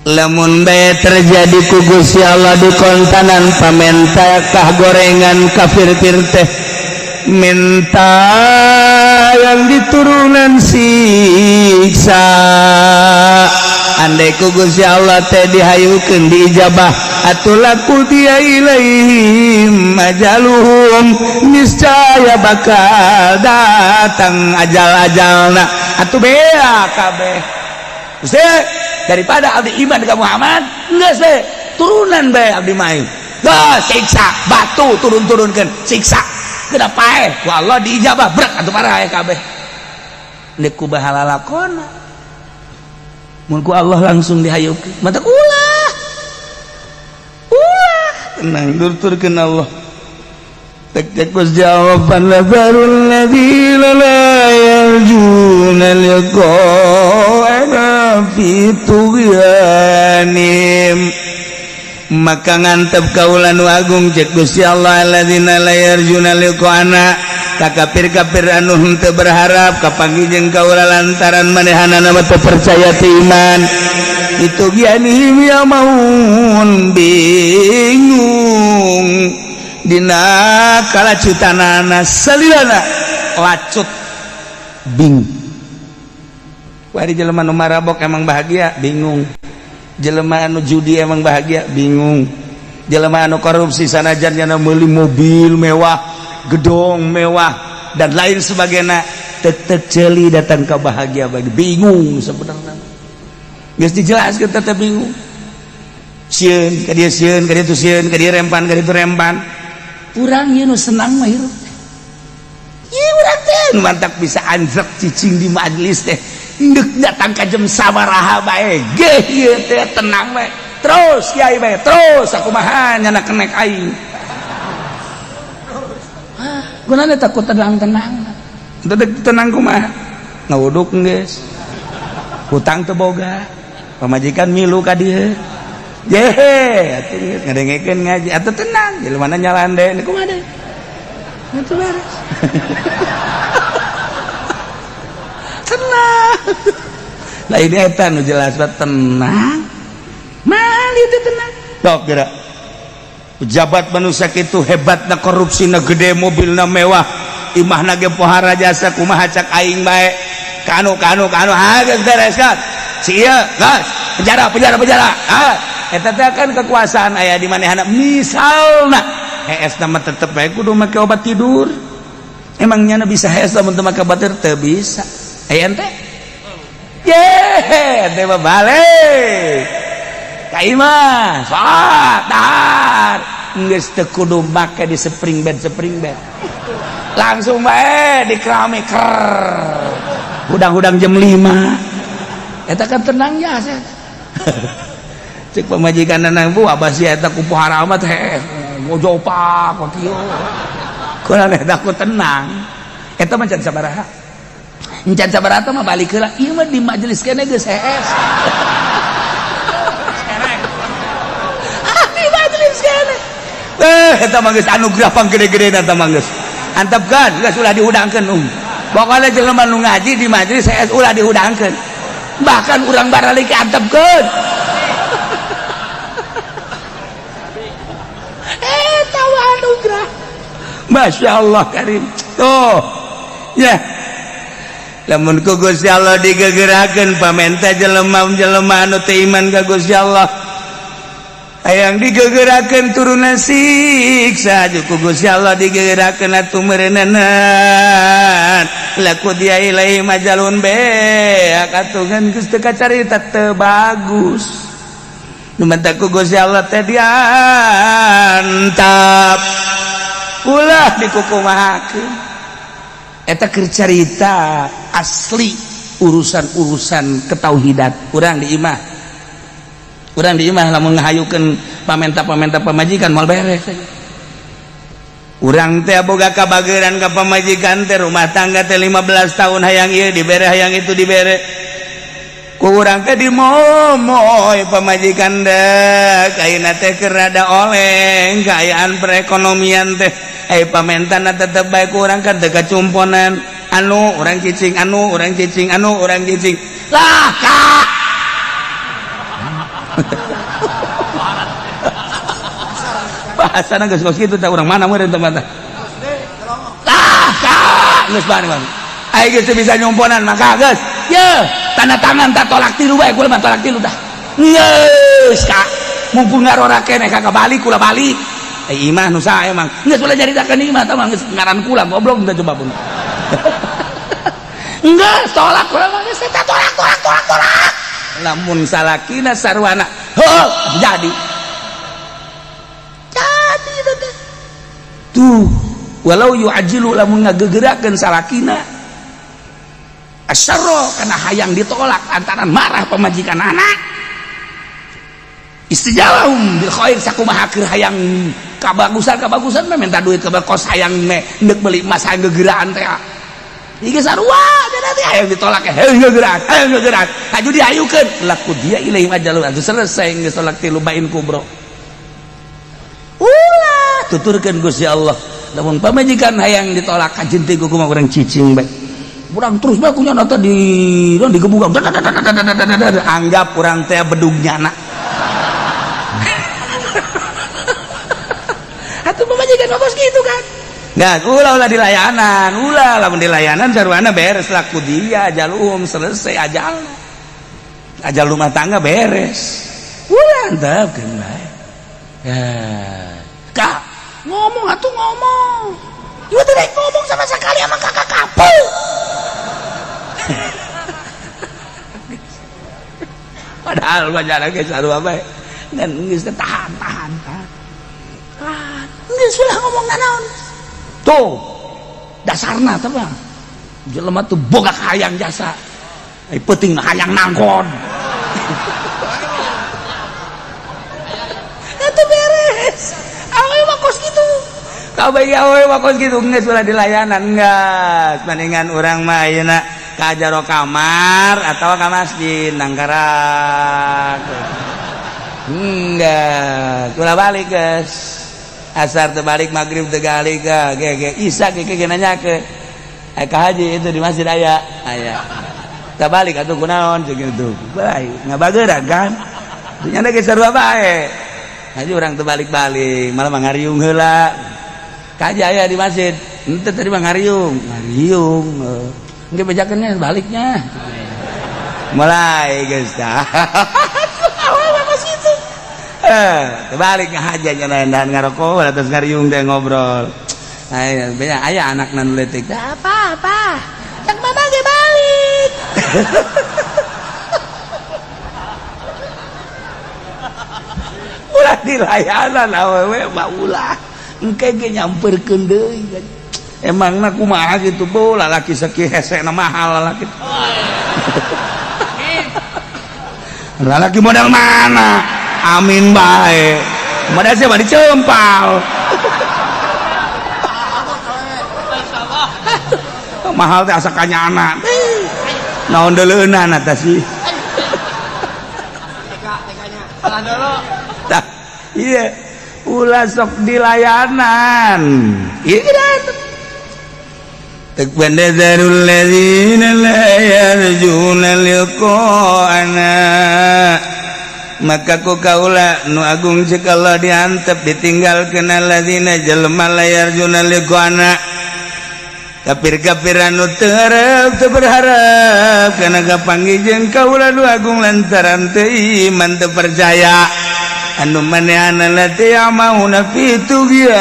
Lamun bae terjadi ku Gusti Allah di kontanan pamenta kah gorengan kafir teh minta yang diturunan siksa andai ku Gusti Allah teh dihayukeun diijabah atulaku dia ilaihim ajaluhum niscaya bakal datang ajal-ajalna atuh bea kabeh daripada abdi iman ka Muhammad geus we turunan bae abdi main geus siksa batu turun-turunkeun siksa geuna paeh ku Allah diijabah brek atuh parah kabeh nek ku bahala lakona mun ku Allah langsung dihayukeun mata ulah tenang turturkeun Allah tek bos jawaban la barul ladzina la yarjuna liqa'ana fi tughyanim maka ngantep kaula nu agung cek Gusti Allah alladzina la yarjuna liqa'ana ka kafir-kafir anu henteu berharap ka panggijeun kaula lantaran manehanana teu percaya ti iman itu gianihim ya maun bingung dina kalacutanana salilana lacut bingung. Wari jelema nu marabok emang bahagia bingung, jelema anu judi emang bahagia bingung, jelema anu korupsi sanajan nya meuli mobil mewah gedong mewah dan lain sebagainya tetep ceuli datang ke bahagia bagi bingung sebenarnya geus dijelaskeun tetep bingung sieun ka dieu sieun ka ditu sieun ka dieu rempan ka ditu rempan. Urang ieu nu senang mah hirup. Ieu urang teh nu mantak bisa anjrek cicing di majelis teh. Deuk datang ka jam sabaraha bae. Geh ieu teh tenang bae. Terus kiai bae, terus sakumaha nyana kenek aing. Gunana takut tenang-tenang. Dedek tenang kumaha? Ngawuduk geus. Hutang teu boga. Pamajikan milu ka dieu. Jehe, atuh ngadengekeun ngaji, atuh tenang, jelema nyalande, kumaha deui? Atuh beres. Tenang. Lah ini eta nu jelas tenang. Mali teh tenang. Sok geura. Pejabat manusia kitu hebatna korupsina gede mobilna mewah, imahna ge pohara jasa kumaha cak aing bae. Kanu geus beres kan. Si ieu, gas, penjara. Eta teh kan kekuasaan aya di manehna misalna hees nama tetep bae kudu make obat tidur emangnya bisa hees lamun teu make obat tidur teu bisa aya ente ye teh balik ka imah salat dahar geus teu kudu make di spring bed langsung bae di keramik hudang-hudang jam 5 eta kan tenang ya cek pamajikan nang bu abah sia eta ku pohara amat heh ngojopak kieu kunaon eta ku tenang eta mah can sabaraha encan sabaraha mah balik heula ieu mah di majelis keneh geus hees di majelis keneh eta mah geus anugerah panggede-gedena eta mah geus antepkeun geus ulah dihudangkeun pokona jelema nu ngaji di majelis hees ulah dihudangkeun bahkan urang baralik antepkeun Masya Allah karim tuh ya lamun ku Gusti Allah digegerakeun pamenta jelema-jelema anu teu iman ka Gusti Allah hayang digegerakeun turunan siksa ku Gusti Allah digegerakeun atuh meureunanan laku dia ilahi majalun be katungan geus teu kacarita teu bagus nu menta ku Gusti Allah teh diantap ulah dikukumahakeun eta keur carita asli urusan-urusan ketauhidan urang di imah lamun ngahayukeun pamenta-pamenta pamajikan moal beres urang teh boga kabageuran ka pamajikan teh rumah tangga teh 15 tahun hayang ieu dibere hayang itu dibere kurang ke di momoy pamajikan deh kaina teh kerada oleh gayaan perekonomian teh pamentana tetep baik kurang kan teu kacumponan anu orang cicing anu orang cicing anu orang cicing lah kak bahasana geus kitu teh urang mana meureun teh mah lah kak geus bani bang ai geus bisa nyumponan maka geus ye tanda tangan tak tolak tilu bae kula mah tolak tilu tah geus kak mumpung ngarora keneh kakak balik kula balik imah nu sae emang geus ulah nyaritakeun imah tah mah geus ngaran kula goblok teh coba pun geus tolak kula mah geus teh tolak lamun salakina sarwana heuh jadi tuh walau yu'ajilu lamun ngagegerakeun salakina asyarra kana hayang ditolak antaran marah pamajikan anak istijabahum bil khair sakumaha keur hayang kabagusan mah minta duit ke kos hayang me neuk meuli emas hayang gegeraan teh ieu sarua jadi teh hayang ditolak hayang gegeraan aju diayukeun laku dia ilahi majalun atuh selesai geus tolak tilu bain kubro ulah tuturkeun Gusti Allah lamun pamajikan hayang ditolak kajen teh kumaha urang cicing bae urang terus bae kunyana teh digebugang anggap urang teh bedugnyana atuh pamajikan mah bos gitu kan nggak ulah dilayanan ulah lamun dilayanan sarwana beres laku dia ajal selesai ajal rumah tangga beres ulah antepkeun bae ya kak ngomong atuh ngomong ieu teh ngomong sama sekali sama kakak kapal padahal bacana ge sarua bae dan geus tahan geus ulah ngomong naon tuh dasarna teh bang jelema tuh boga hayang jasa penting hayang nangkon itu beres awe wakos gitu kabeh awe wakos gitu geus ulah dilayanan geus mendingan urang mah ayeuna ka jaro kamar atau ka masjid nangkarak enggak ulah balik geus asar terbalik maghrib terbalik ge isya ge nanya ke haji itu di masjid aya terbalik atuh kunaon cek gitu baik ngabageurang kan nya ge sarua bae haji urang terbalik malah ngariung heula kaji aya di masjid henteu tadi mah ngariung engke bejakeunnya baliknya mulai geus tah terbalik ngahajanya dan ngarokok atas ngariung deh ngobrol aya anak nan letik apa cak mama ge balik ulah dilayanan awewe mah ulah engke ge nyamperkeun deui emangna kumaha kitu bo lalaki sakieu hesena mahal lalaki lalaki modal mana amin bae modal siapa dicempal mahal teh asa kanyana naon deuleunan eta sih tah iya ulah sok dilayanan ieu takbandarul ladzina la yarjuna liqa'ana maka ku kaula nu agung ceuk Allah diantep ditinggalkeun alladzina jelema layar juna liqana kafir-kafir anu teu berharap kana kapanggih kaula nu agung lantaran teu iman teu percaya anu manehna teh amauna fi tugyanihim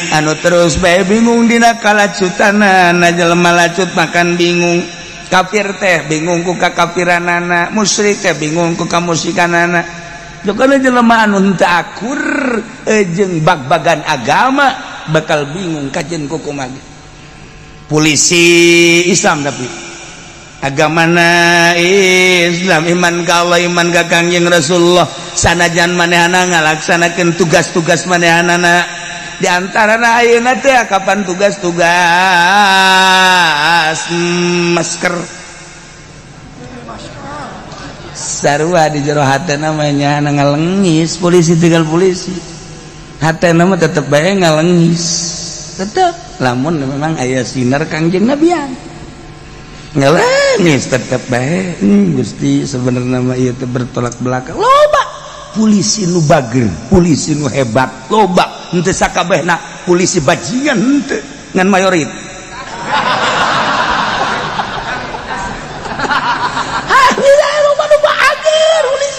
anu terus bae bingung dina kalacutanana jelema lacut makan bingung kafir teh bingung ku kakafiranana musyrik teh bingung ku kamusyrikanana jokana jelema anu henteu akur jeung bag-bagan agama bakal bingung kajen kumaha polisi Islam tapi agamana Islam iman ka Allah iman ka Kangjeng Rasulullah sanajan manehna ngalaksanakeun tugas-tugas manehna di antarana ayeuna teh kapan tugas-tugas masker sarua di jero hate namanya ngalengis polisi tinggal polisi hate nama tetep bae ngalengis tetep lamun memang aya sinar Kangjeng Nabian ngalengis tetep bae Gusti sebenarnya mah ieu teh bertolak belakang loba polisi nu bager polisi nu hebat loba henteu sakabehna polisi bajingan henteu ngan mayorit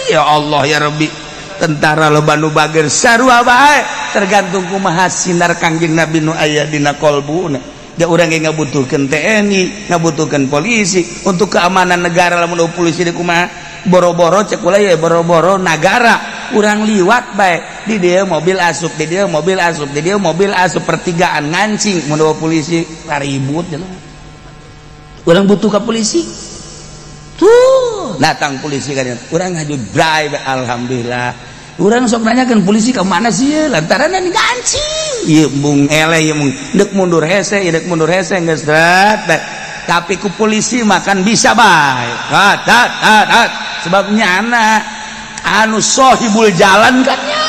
ya Allah ya Rabbi tentara loba nu bager sarua bae tergantung kumaha sinar Kangjeng Nabi nu aya dina qalbuna da urang ge ngabutuhkeun TNI ngabutuhkeun polisi untuk keamanan negara lamun polisi di kumaha boro-boro cek ulah ya boro-boro negara urang liwat bae di dieu mobil asup di dieu mobil asup di dieu mobil asup pertigaan ngancing mun polisi ribut jelema urang butuh ka polisi tuh datang polisi kan urang ngaju bray alhamdulillah urang sok nanyakeun polisi ka mana sih ya lantaran ini gancing ieu mung ele ieu mung deuk mundur hese ieu deuk mundur hese geus tapi ku polisi makan bisa bae dat sebabnya anak anu sohibul jalan kan nya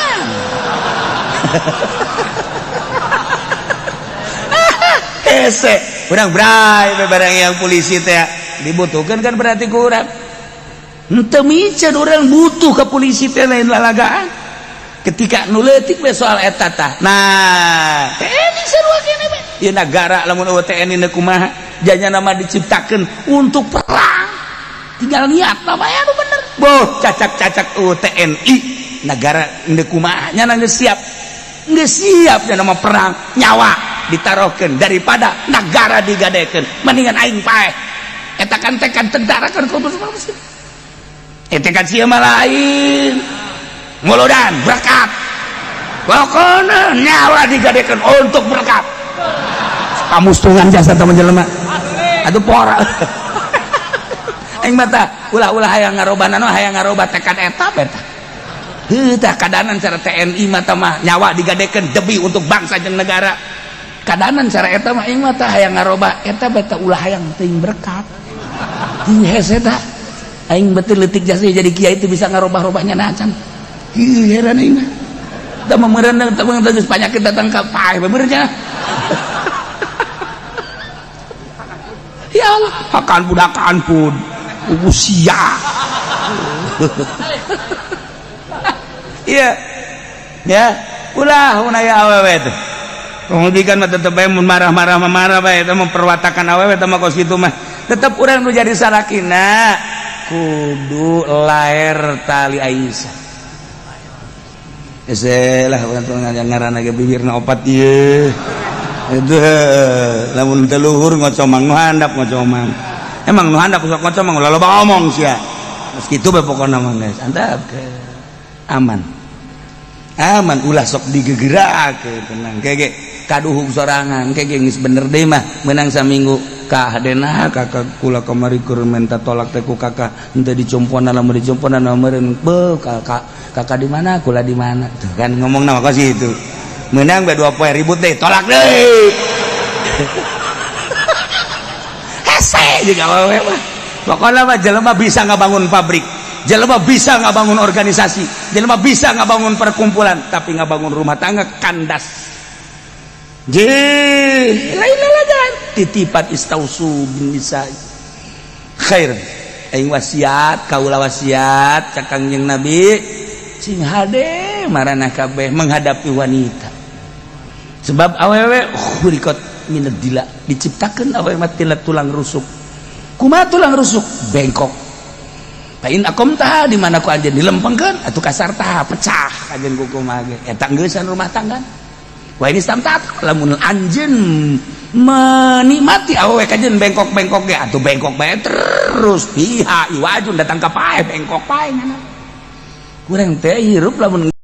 hese urang bray barang yang polisi teh dibutuhkan kan berarti kurang henteu mican orang butuh ke polisi teh lain lalagaan ketika nu leutik we soal eta tah nah TNI sarua kene we ieu nagara lamun eueuh TNI na kumaha janya nama diciptakeun untuk perang tinggal niatna bae anu bener boh cacak-cacak eueuh TNI negara indeu kumaha nya geus siap nama perang nyawa ditarohkeun daripada negara digadekeun mendingan aing paeh eta kan tekan tentara kan kudu muslim tekan sia mah lain nguludan berkat pokona nyawa digadekeun untuk berkat pamustungan jasa teman jelema atuh pora aing mah tah ulah-ulah hayang ngarobana hayang ngaroba tekad eta beta heuh tah kadanan cara TNI mah tah mah nyawa digadekeun demi untuk bangsa jeung negara kadanan cara eta mah aing mah tah hayang ngaroba eta beta ulah hayang teuing berkat hese dah aing betul leutik jasa jadi kiai itu bisa ngarobah-robahnya nacan heran aing mah da memereun da geus panyakit datang ka paeh benernya ya Allah hakan budakan pun usia iya ya ulah ya awewe teh kemudian mah tetep bae mun marah-marah bae eta memperwatakan awewe teh mah kos kitu mah tetap urang nu jadi sarakina kudu laer tali Aisyah eselah urang teu ngaranna ge bibirna opat ieu itu lamun teu luhur ngocomang nu handap ngocomang emang nu handap sok ngocomang ulah loba omong sia geus kitu bae pokona mah geus antap aman ulah sok digegerakeun tenang kege kaduhug sorangan kege geus bener deui mah meunang saminggu ka hadena kakak kula kamari keur minta tolak teh ku kakak henteu dicompona lamun dicompona meureun beuh kakak di mana kula di mana tuh kan ngomong nama ka situ meunang bae 2 poe ribut deh tolak deui hese jeung awewe mah pokona mah jelema bisa ngabangun pabrik jelema bisa ngabangun organisasi jelema bisa ngabangun perkumpulan tapi ngabangun rumah tangga kandas lain lalagan titipan istausu bin bisa khair aing wasiat kaula wasiat ka Kangjeng Nabi sing hade marana kabeh menghadapi wanita sebab awewe khuriqat minad dila diciptakeun awewe mah tulang rusuk kumaha tulang rusuk bengkok pain akom tah di mana ku anjeun dilempengkeun atuh kasar tah pecah anjeun ku kumaha ge eta geussan rumah tangga wah ini samtat lamun anjeun menikmati awewe kajeun bengkok-bengkok ge atuh bengkok bae terus piha iwajun datang ka paeh bengkok paeh ngana urang teh hirup lamun